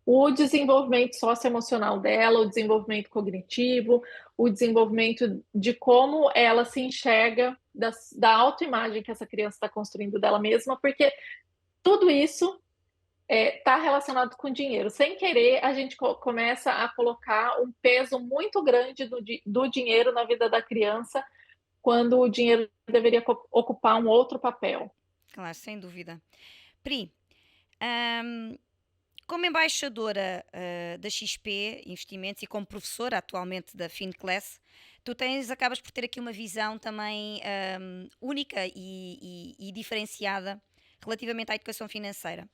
Speaker 2: o desenvolvimento socioemocional dela, o desenvolvimento cognitivo, o desenvolvimento de como ela se enxerga, da autoimagem que essa criança está construindo dela mesma, porque tudo isso está relacionado com dinheiro. Sem querer, a gente começa a colocar um peso muito grande do dinheiro na vida da criança, quando o dinheiro deveria ocupar um outro papel.
Speaker 1: Claro, sem dúvida. Pri, ahm, como embaixadora da XP Investimentos e como professora atualmente da FinClass, acabas por ter aqui uma visão também única e diferenciada relativamente à educação financeira.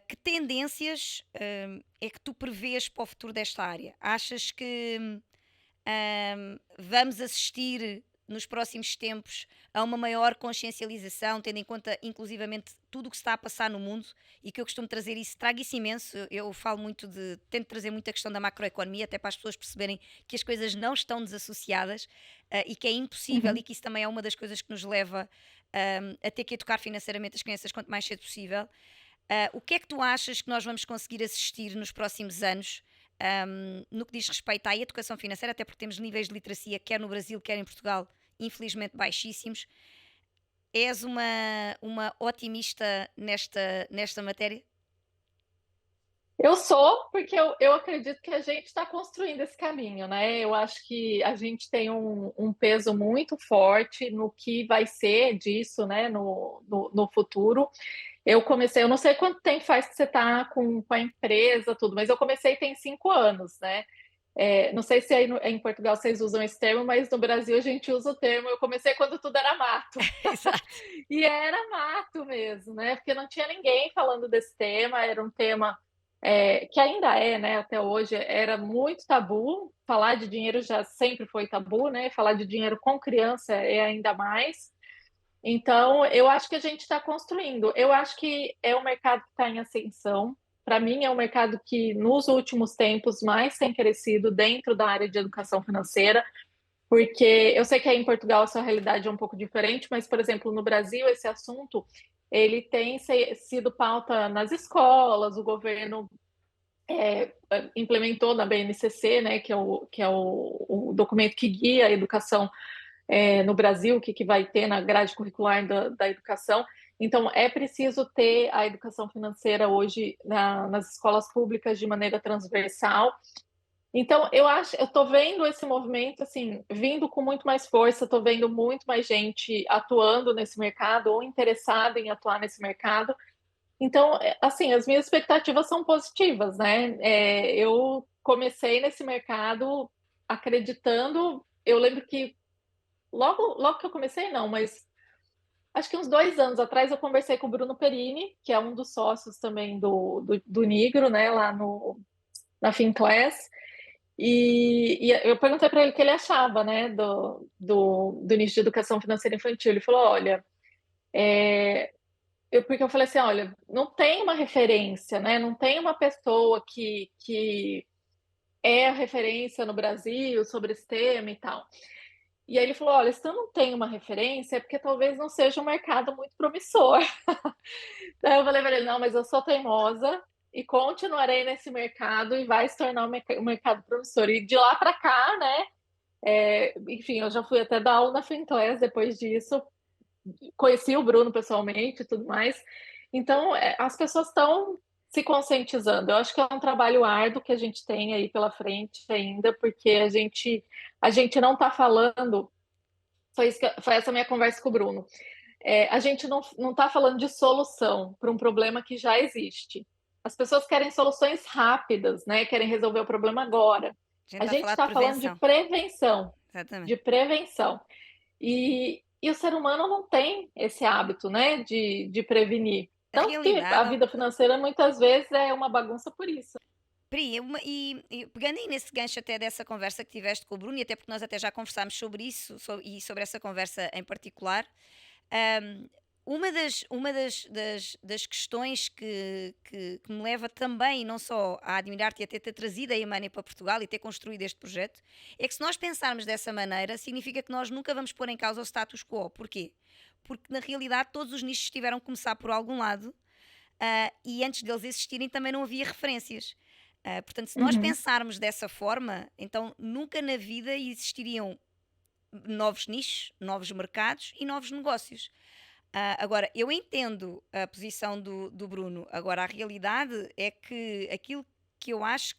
Speaker 1: Que tendências é que tu prevês para o futuro desta área? Achas que vamos assistir nos próximos tempos a uma maior consciencialização, tendo em conta inclusivamente tudo o que se está a passar no mundo, e que eu costumo trazer isso, trago isso imenso, eu falo muito tento trazer muito a questão da macroeconomia, até para as pessoas perceberem que as coisas não estão desassociadas, e que é impossível, e
Speaker 2: Uhum.
Speaker 1: que isso também é uma das coisas que nos leva a ter que educar financeiramente as crianças quanto mais cedo possível. O que é que tu achas que nós vamos conseguir assistir nos próximos anos, no que diz respeito à educação financeira, até porque temos níveis de literacia, quer no Brasil, quer em Portugal, infelizmente baixíssimos. És uma otimista nesta matéria?
Speaker 2: Eu sou, porque eu acredito que a gente está construindo esse caminho, né? Eu acho que a gente tem um peso muito forte no que vai ser disso, né, no futuro. Eu comecei, eu não sei quanto tempo faz que você está com a empresa, tudo, mas eu comecei tem 5 anos, né? Não sei se aí em Portugal vocês usam esse termo, mas no Brasil a gente usa o termo. Eu comecei quando tudo era mato.
Speaker 1: Exato.
Speaker 2: E era mato mesmo, né? Porque não tinha ninguém falando desse tema, era um tema que ainda é, né? Até hoje era muito tabu. Falar de dinheiro já sempre foi tabu, né? Falar de dinheiro com criança é ainda mais. Então, eu acho que a gente está construindo. Eu acho que é um mercado que está em ascensão. Para mim, é um mercado que, nos últimos tempos, mais tem crescido dentro da área de educação financeira, porque eu sei que aí em Portugal essa realidade é um pouco diferente, mas, por exemplo, no Brasil, esse assunto ele tem sido pauta nas escolas, o governo implementou na BNCC, né, que é o documento que guia a educação no Brasil, o que vai ter na grade curricular da educação. Então, é preciso ter a educação financeira hoje nas escolas públicas de maneira transversal. Então, eu estou vendo esse movimento assim vindo com muito mais força, estou vendo muito mais gente atuando nesse mercado ou interessada em atuar nesse mercado. Então, assim, as minhas expectativas são positivas, né? Eu comecei nesse mercado acreditando. Eu lembro que logo que eu comecei, não, mas acho que uns 2 anos atrás eu conversei com o Bruno Perini, que é um dos sócios também do Nigro, né, lá na FinClass. E eu perguntei para ele o que ele achava, né, do nicho de educação financeira infantil. Ele falou: olha, porque eu falei assim: olha, não tem uma referência, né, não tem uma pessoa que é a referência no Brasil sobre esse tema e tal. E aí ele falou: olha, se tu não tem uma referência, é porque talvez não seja um mercado muito promissor. Daí eu falei para ele: não, mas eu sou teimosa e continuarei nesse mercado e vai se tornar um mercado promissor. E de lá para cá, né? Enfim, eu já fui até dar aula na Finclass depois disso, conheci o Bruno pessoalmente e tudo mais. Então, as pessoas estão se conscientizando. Eu acho que é um trabalho árduo que a gente tem aí pela frente ainda, porque a gente não está falando. Foi essa minha conversa com o Bruno. A gente não está falando de solução para um problema que já existe. As pessoas querem soluções rápidas, né? Querem resolver o problema agora.
Speaker 1: A gente
Speaker 2: A
Speaker 1: está a
Speaker 2: gente
Speaker 1: falar de
Speaker 2: está falando de
Speaker 1: prevenção.
Speaker 2: prevenção,
Speaker 1: Exatamente.
Speaker 2: de prevenção. E o ser humano não tem esse hábito, né, de prevenir.
Speaker 1: A
Speaker 2: Tanto que a
Speaker 1: realidade,
Speaker 2: vida financeira muitas vezes é uma bagunça por isso.
Speaker 1: Pri, e pegando aí nesse gancho até dessa conversa que tiveste com o Bruno, e até porque nós até já conversámos sobre isso e sobre essa conversa em particular, ahm, uma das questões que me leva também não só a admirar-te e a ter trazido a Imani para Portugal e ter construído este projeto, é que se nós pensarmos dessa maneira, significa que nós nunca vamos pôr em causa o status quo. Porquê? Porque na realidade todos os nichos tiveram que começar por algum lado, e antes deles existirem também não havia referências. Portanto, se nós
Speaker 2: Uhum.
Speaker 1: pensarmos dessa forma, então nunca na vida existiriam novos nichos, novos mercados e novos negócios. Agora, eu entendo a posição do Bruno. Agora, a realidade é que aquilo que eu acho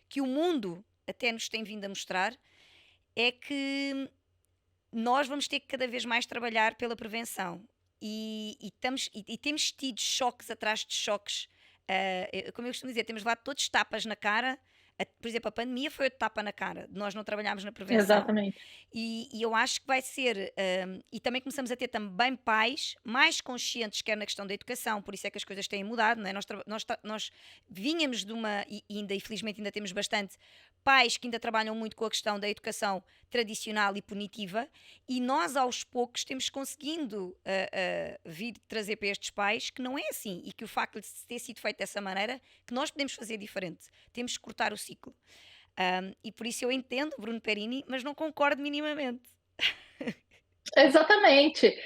Speaker 1: que o mundo até nos tem vindo a mostrar é que nós vamos ter que cada vez mais trabalhar pela prevenção. E temos tido choques atrás de choques. Como eu costumo dizer, temos levado todos tapas na cara. Por exemplo, a pandemia foi outro tapa na cara de nós não trabalharmos na prevenção.
Speaker 2: Exatamente.
Speaker 1: E eu acho que vai ser. E também começamos a ter também pais mais conscientes, quer na questão da educação, por isso é que as coisas têm mudado, não é? Nós vínhamos de uma. E ainda, infelizmente, ainda temos bastante pais que ainda trabalham muito com a questão da educação tradicional e punitiva, e nós aos poucos temos conseguindo vir trazer para estes pais que não é assim, e que o facto de ter sido feito dessa maneira, que nós podemos fazer diferente, temos que cortar o ciclo. E por isso eu entendo o Bruno Perini, mas não concordo minimamente.
Speaker 2: Exatamente.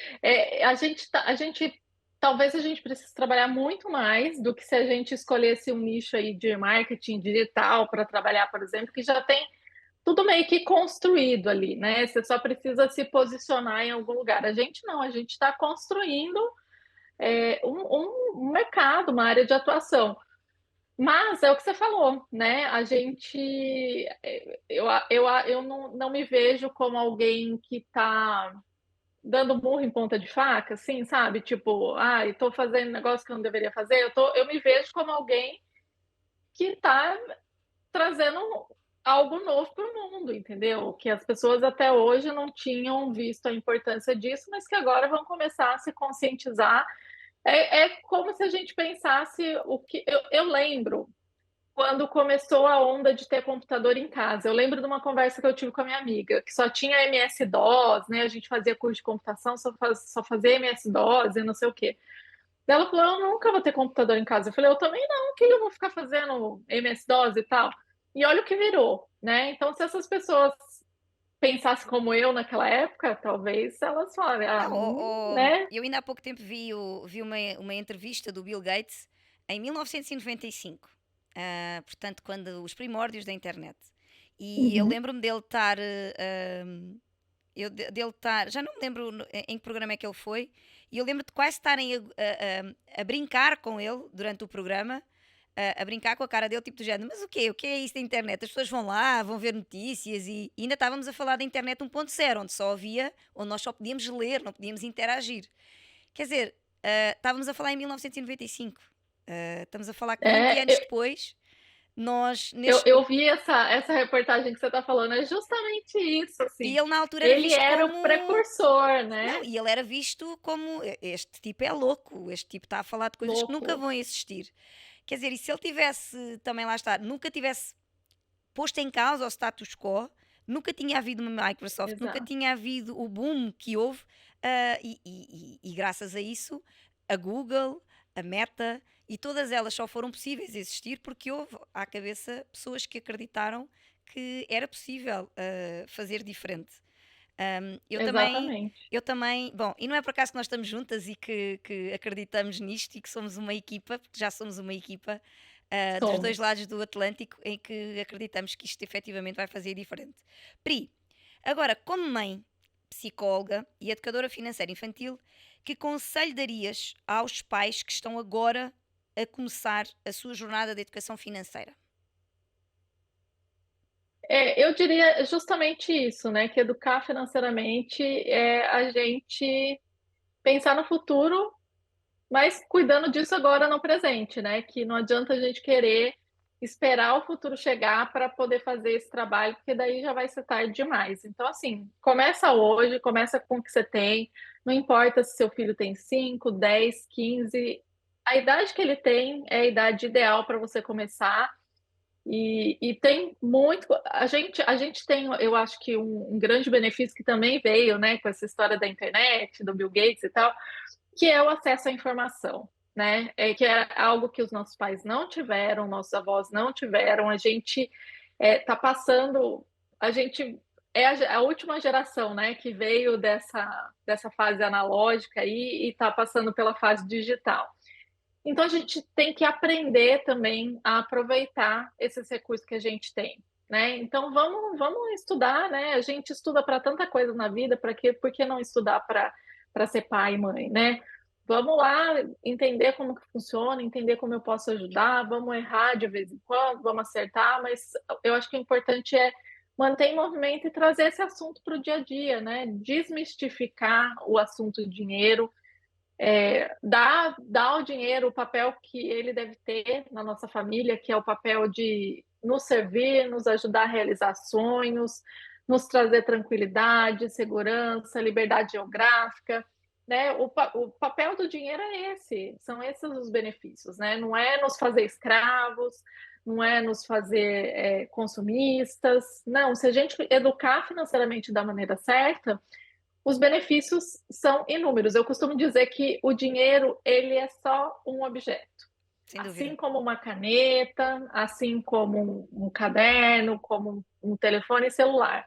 Speaker 2: Talvez a gente precise trabalhar muito mais do que se a gente escolhesse um nicho aí de marketing digital para trabalhar, por exemplo, que já tem tudo meio que construído ali, né? Você só precisa se posicionar em algum lugar. A gente não, a gente está construindo um mercado, uma área de atuação. Mas é o que você falou, né? Eu não me vejo como alguém que está dando murro em ponta de faca, assim, sabe? Tipo, estou fazendo negócio que eu não deveria fazer. Eu me vejo como alguém que está trazendo algo novo para o mundo, entendeu? Que as pessoas até hoje não tinham visto a importância disso, mas que agora vão começar a se conscientizar. É como se a gente pensasse o que eu lembro quando começou a onda de ter computador em casa. Eu lembro de uma conversa que eu tive com a minha amiga, que só tinha MS-DOS, né? A gente fazia curso de computação, só fazia MS-DOS e não sei o quê. Ela falou, eu nunca vou ter computador em casa. Eu falei, eu também não, que eu vou ficar fazendo MS-DOS e tal. E olha o que virou, né? Então, se essas pessoas pensassem como eu naquela época, talvez elas falem,
Speaker 1: Não,
Speaker 2: né?
Speaker 1: eu ainda há pouco tempo vi uma entrevista do Bill Gates em 1995, portanto, quando os primórdios da internet. E eu
Speaker 2: Uhum.
Speaker 1: lembro-me dele estar. Dele estar. Já não me lembro em que programa é que ele foi, e eu lembro de quase estarem a brincar com ele durante o programa, a brincar com a cara dele, tipo do género, mas o quê? O que é isso da internet? As pessoas vão lá, vão ver notícias e ainda estávamos a falar da internet 1.0, onde só havia, onde nós só podíamos ler, não podíamos interagir. Quer dizer, estávamos a falar em 1995. Estamos a falar que 20
Speaker 2: É,
Speaker 1: anos depois, nós,
Speaker 2: eu vi essa reportagem que você está falando, é justamente isso,
Speaker 1: e
Speaker 2: assim.
Speaker 1: ele na altura era
Speaker 2: Ele
Speaker 1: visto
Speaker 2: era o
Speaker 1: como.
Speaker 2: precursor,
Speaker 1: Não,
Speaker 2: né?
Speaker 1: e ele era visto como este tipo é louco, este tipo está a falar de coisas que nunca
Speaker 2: Louco.
Speaker 1: vão existir. Quer dizer, e se ele tivesse, também lá está, nunca tivesse posto em causa o status quo, nunca tinha havido uma Microsoft, nunca
Speaker 2: Exato.
Speaker 1: tinha havido o boom que houve, e graças a isso, a Google, a Meta e todas elas só foram possíveis existir porque houve à cabeça pessoas que acreditaram que era possível fazer diferente. Eu também,
Speaker 2: Exatamente.
Speaker 1: eu também, bom, e não é por acaso que nós estamos juntas e que acreditamos nisto e que somos uma equipa, porque já somos uma equipa dos dois
Speaker 2: Somos.
Speaker 1: lados do Atlântico em que acreditamos que isto efetivamente vai fazer diferente. Pri, agora, como mãe, psicóloga e educadora financeira infantil, que conselho darias aos pais que estão agora a começar a sua jornada de educação financeira?
Speaker 2: Eu diria justamente isso, né, que educar financeiramente é a gente pensar no futuro, mas cuidando disso agora no presente, né, que não adianta a gente querer esperar o futuro chegar para poder fazer esse trabalho, porque daí já vai ser tarde demais. Então, assim, começa hoje, começa com o que você tem, não importa se seu filho tem 5, 10, 15, a idade que ele tem é a idade ideal para você começar. E tem muito. A gente tem, eu acho que um grande benefício que também veio, né, com essa história da internet, do Bill Gates e tal, que é o acesso à informação, né? Que é algo que os nossos pais não tiveram, nossos avós não tiveram. A gente está passando, a gente é a última geração, né, que veio dessa fase analógica aí e está passando pela fase digital. Então a gente tem que aprender também a aproveitar esses recursos que a gente tem, né? Então vamos estudar, né? A gente estuda para tanta coisa na vida, por que não estudar para ser pai e mãe, né? Vamos lá entender como que funciona, entender como eu posso ajudar, vamos errar de vez em quando, vamos acertar, mas eu acho que o importante é manter em movimento e trazer esse assunto para o dia a dia, né? Desmistificar o assunto dinheiro, dar ao dinheiro o papel que ele deve ter na nossa família, que é o papel de nos servir, nos ajudar a realizar sonhos, nos trazer tranquilidade, segurança, liberdade geográfica, né? O papel do dinheiro é esse, são esses os benefícios, né? Não é nos fazer escravos, não é nos fazer consumistas, não. Se a gente educar financeiramente da maneira certa, os benefícios são inúmeros. Eu costumo dizer que o dinheiro, ele é só um objeto.
Speaker 1: Sem dúvida.
Speaker 2: Assim como uma caneta, assim como um caderno, como um telefone celular.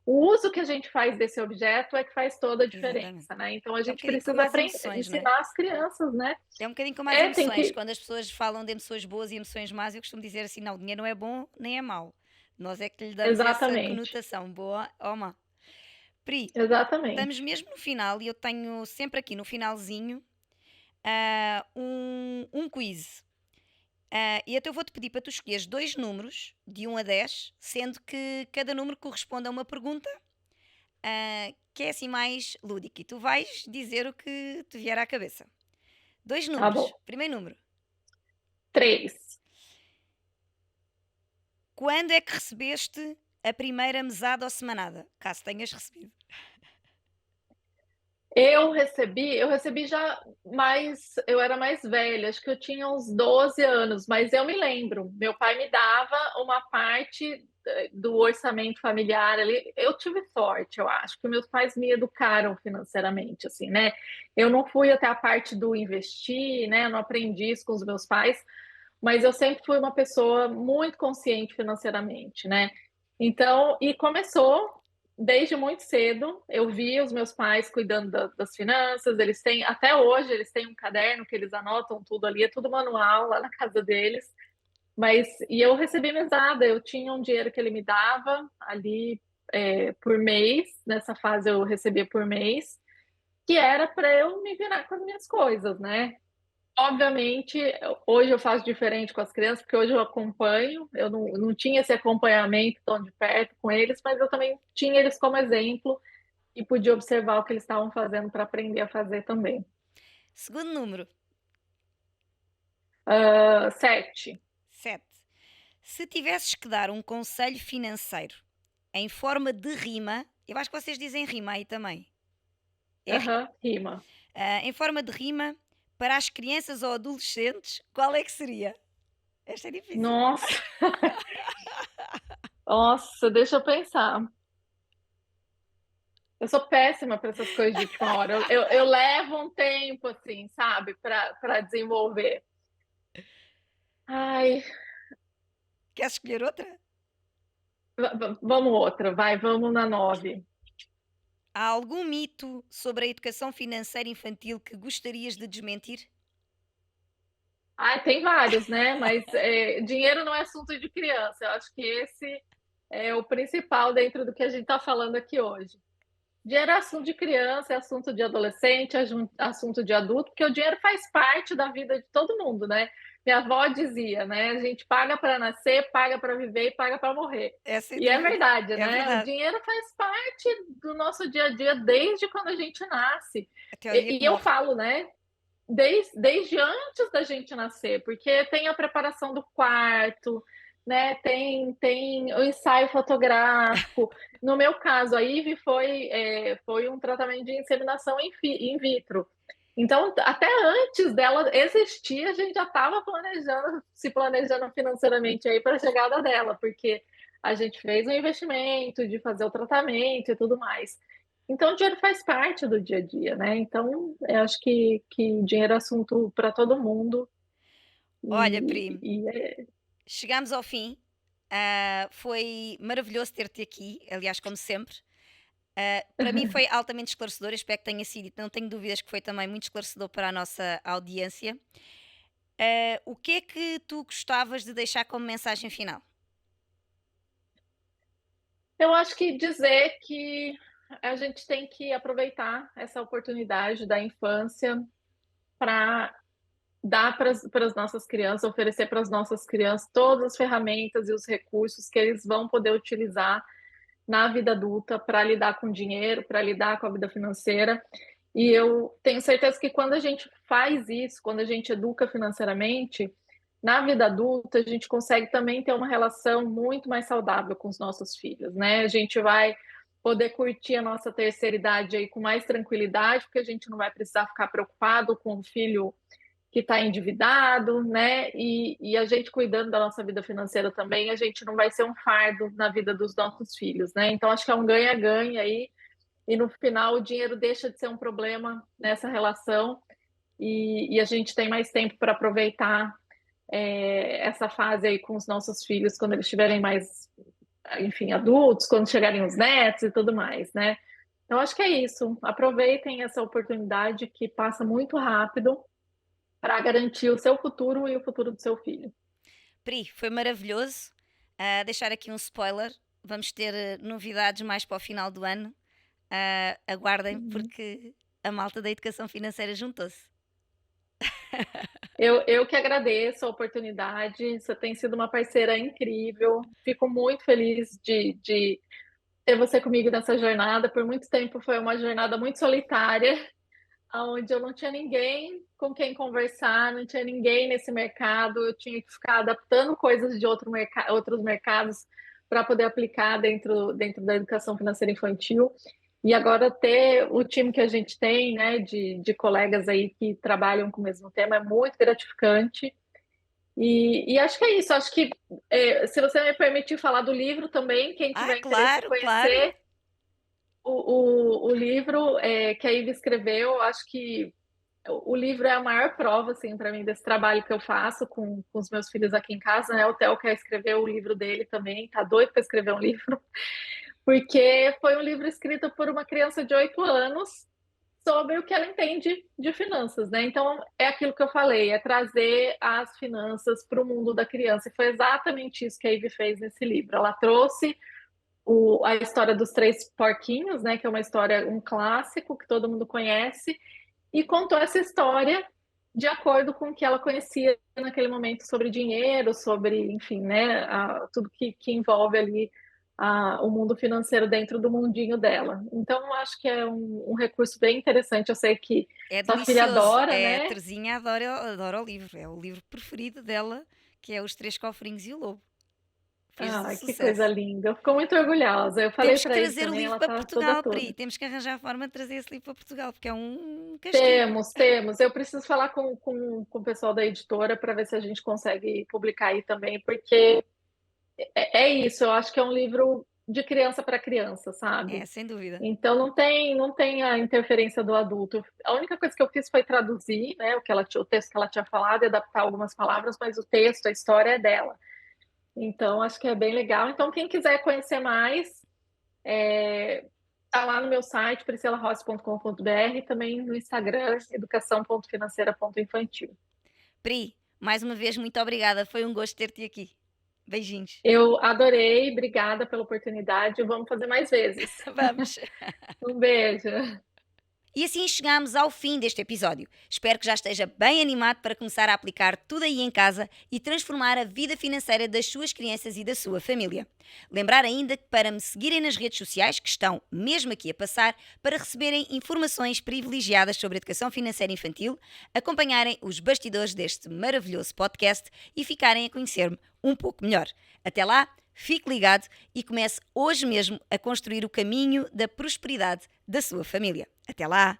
Speaker 2: O uso que a gente faz desse objeto é que faz toda a
Speaker 1: Exatamente.
Speaker 2: diferença, né? Então a
Speaker 1: É um
Speaker 2: gente
Speaker 1: bocadinho como
Speaker 2: precisa
Speaker 1: as emoções, não é?
Speaker 2: ensinar as crianças, né?
Speaker 1: É um bocadinho como as
Speaker 2: Tem
Speaker 1: emoções.
Speaker 2: que.
Speaker 1: Quando as pessoas falam de emoções boas e emoções más, eu costumo dizer assim: não, o dinheiro não é bom nem é mau. Nós é que lhe damos essa
Speaker 2: Exatamente.
Speaker 1: conotação, boa ou má. Pri, estamos
Speaker 2: Exatamente.
Speaker 1: mesmo no final e eu tenho sempre aqui no finalzinho um quiz. E até eu vou-te pedir para tu escolheres dois números, de 1 a 10, sendo que cada número corresponde a uma pergunta que é assim mais lúdica. E tu vais dizer o que te vier à cabeça. Dois
Speaker 2: Tá
Speaker 1: números.
Speaker 2: bom.
Speaker 1: Primeiro número.
Speaker 2: 3.
Speaker 1: Quando é que recebeste a primeira mesada ou semanada? Caso tenhas recebido.
Speaker 2: Eu recebi já mais, eu era mais velha, acho que eu tinha uns 12 anos, mas eu me lembro, meu pai me dava uma parte do orçamento familiar ali. Eu tive sorte, eu acho, que meus pais me educaram financeiramente, assim, né? Eu não fui até a parte do investir, né? Eu não aprendi isso com os meus pais, mas eu sempre fui uma pessoa muito consciente financeiramente, né? Então, e começou desde muito cedo. Eu vi os meus pais cuidando das finanças, eles têm, até hoje, eles têm um caderno que eles anotam tudo ali, é tudo manual lá na casa deles. E eu recebi mesada, eu tinha um dinheiro que ele me dava ali por mês, nessa fase eu recebia por mês, que era para eu me virar com as minhas coisas, né? Obviamente, hoje eu faço diferente com as crianças, porque hoje eu acompanho, eu não tinha esse acompanhamento tão de perto com eles, mas eu também tinha eles como exemplo e podia observar o que eles estavam fazendo para aprender a fazer também.
Speaker 1: Segundo número.
Speaker 2: 7.
Speaker 1: 7. Se tivesses que dar um conselho financeiro em forma de rima, eu acho que vocês dizem rima aí também. É
Speaker 2: Aham, rima.
Speaker 1: em forma de rima, para as crianças ou adolescentes, qual é que seria? Esta é difícil.
Speaker 2: Nossa, nossa, deixa eu pensar. Eu sou péssima para essas coisas de última hora. Eu levo um tempo, assim, sabe, para desenvolver. Ai,
Speaker 1: Queres escolher outra?
Speaker 2: vamos outra, vai, vamos na 9.
Speaker 1: Há algum mito sobre a educação financeira infantil que gostarias de desmentir?
Speaker 2: Ah, tem vários, né? Mas dinheiro não é assunto de criança. Eu acho que esse é o principal dentro do que a gente está falando aqui hoje. Dinheiro é assunto de criança, é assunto de adolescente, é assunto de adulto, porque o dinheiro faz parte da vida de todo mundo, né? minha avó dizia, né? A gente paga para nascer, paga para viver e paga para morrer.
Speaker 1: É sem
Speaker 2: E é
Speaker 1: dúvida.
Speaker 2: verdade,
Speaker 1: É
Speaker 2: né? O
Speaker 1: verdade.
Speaker 2: dinheiro faz parte do nosso dia a dia desde quando a gente nasce.
Speaker 1: Até ao dia
Speaker 2: E
Speaker 1: que
Speaker 2: eu
Speaker 1: morre.
Speaker 2: falo, né? Desde antes da gente nascer, porque tem a preparação do quarto, né? Tem o ensaio fotográfico. No meu caso, a IVE foi um tratamento de inseminação in vitro. Então, até antes dela existir, a gente já estava se planejando financeiramente aí para a chegada dela, porque a gente fez um investimento de fazer o tratamento e tudo mais. Então, o dinheiro faz parte do dia a dia, né? Então, eu acho que dinheiro é assunto para todo mundo.
Speaker 1: Olha,
Speaker 2: E,
Speaker 1: Pri,
Speaker 2: e é-
Speaker 1: chegámos ao fim. Foi maravilhoso ter-te aqui, aliás, como sempre. Para mim foi altamente esclarecedor, espero que tenha sido, e não tenho dúvidas que foi também muito esclarecedor para a nossa audiência. O que é que tu gostavas de deixar como mensagem final?
Speaker 2: eu acho que dizer que a gente tem que aproveitar essa oportunidade da infância para dar para as nossas crianças, oferecer para as nossas crianças todas as ferramentas e os recursos que eles vão poder utilizar na vida adulta para lidar com dinheiro, para lidar com a vida financeira. E eu tenho certeza que quando a gente faz isso, quando a gente educa financeiramente, na vida adulta a gente consegue também ter uma relação muito mais saudável com os nossos filhos, né? A gente vai poder curtir a nossa terceira idade aí com mais tranquilidade, porque a gente não vai precisar ficar preocupado com o filho que está endividado, né? E a gente cuidando da nossa vida financeira também, a gente não vai ser um fardo na vida dos nossos filhos, né? Então acho que é um ganha-ganha aí, e no final o dinheiro deixa de ser um problema nessa relação e a gente tem mais tempo para aproveitar essa fase aí com os nossos filhos quando eles estiverem mais, enfim, adultos, quando chegarem os netos e tudo mais, né? Então acho que é isso. Aproveitem essa oportunidade que passa muito rápido para garantir o seu futuro e o futuro do seu filho.
Speaker 1: Pri, foi maravilhoso. Deixar aqui um spoiler. Vamos ter novidades mais para o final do ano. Aguardem,
Speaker 2: Uhum.
Speaker 1: porque a malta da educação financeira juntou-se.
Speaker 2: Eu que agradeço a oportunidade, você tem sido uma parceira incrível, fico muito feliz de ter você comigo nessa jornada. Por muito tempo foi uma jornada muito solitária, onde eu não tinha ninguém com quem conversar, não tinha ninguém nesse mercado, eu tinha que ficar adaptando coisas de outros mercados para poder aplicar dentro da educação financeira infantil. E agora ter o time que a gente tem, né, de colegas aí que trabalham com o mesmo tema é muito gratificante. E acho que é isso. Acho que se você me permitir falar do livro também, quem tiver interesse em
Speaker 1: Claro, claro.
Speaker 2: conhecer o livro que a Iva escreveu, acho que o livro é a maior prova, assim, para mim, desse trabalho que eu faço com os meus filhos aqui em casa, né? O Theo quer escrever o livro dele também, tá doido para escrever um livro, porque foi um livro escrito por uma criança de 8 anos sobre o que ela entende de finanças, né? Então, é aquilo que eu falei, é trazer as finanças para o mundo da criança. E foi exatamente isso que a Ivy fez nesse livro. Ela trouxe a história dos três porquinhos, né? Que é uma história, um clássico que todo mundo conhece, e contou essa história de acordo com o que ela conhecia naquele momento sobre dinheiro, sobre, enfim, né, tudo que envolve ali o mundo financeiro dentro do mundinho dela. Então, acho que é um recurso bem interessante. Eu sei que
Speaker 1: É
Speaker 2: sua filha
Speaker 1: delicioso.
Speaker 2: adora,
Speaker 1: A
Speaker 2: né?
Speaker 1: Terezinha adora o livro. É o livro preferido dela, que é Os Três Cofrinhos e o Lobo. Fez
Speaker 2: Ai, que coisa
Speaker 1: sucesso.
Speaker 2: linda. Eu fico muito orgulhosa. Eu falei
Speaker 1: Temos que
Speaker 2: para ele
Speaker 1: trazer o
Speaker 2: também,
Speaker 1: livro
Speaker 2: ela
Speaker 1: para
Speaker 2: tá toda
Speaker 1: Portugal,
Speaker 2: toda.
Speaker 1: Pri. Temos que arranjar a forma de trazer esse livro para Portugal, porque é um castigo.
Speaker 2: Temos. Eu preciso falar com o pessoal da editora para ver se a gente consegue publicar aí também, porque é isso. Eu acho que é um livro de criança para criança,
Speaker 1: É,
Speaker 2: sabe?
Speaker 1: sem dúvida.
Speaker 2: Então não tem a interferência do adulto. A única coisa que eu fiz foi traduzir, né, o texto que ela tinha falado e adaptar algumas palavras, mas o texto, a história é dela. Então acho que é bem legal. Então quem quiser conhecer mais, tá lá no meu site priscilarossi.com.br e também no Instagram educação.financeira.infantil.
Speaker 1: Pri, mais uma vez, muito obrigada. Foi um gosto ter-te aqui. Beijinhos.
Speaker 2: Eu adorei, obrigada pela oportunidade. Vamos fazer mais vezes.
Speaker 1: Vamos.
Speaker 2: Um beijo.
Speaker 1: E assim chegamos ao fim deste episódio. Espero que já esteja bem animado para começar a aplicar tudo aí em casa e transformar a vida financeira das suas crianças e da sua família. Lembrar ainda que para me seguirem nas redes sociais, que estão mesmo aqui a passar, para receberem informações privilegiadas sobre educação financeira infantil, acompanharem os bastidores deste maravilhoso podcast e ficarem a conhecer-me um pouco melhor. Até lá, fique ligado e comece hoje mesmo a construir o caminho da prosperidade da sua família. Até lá!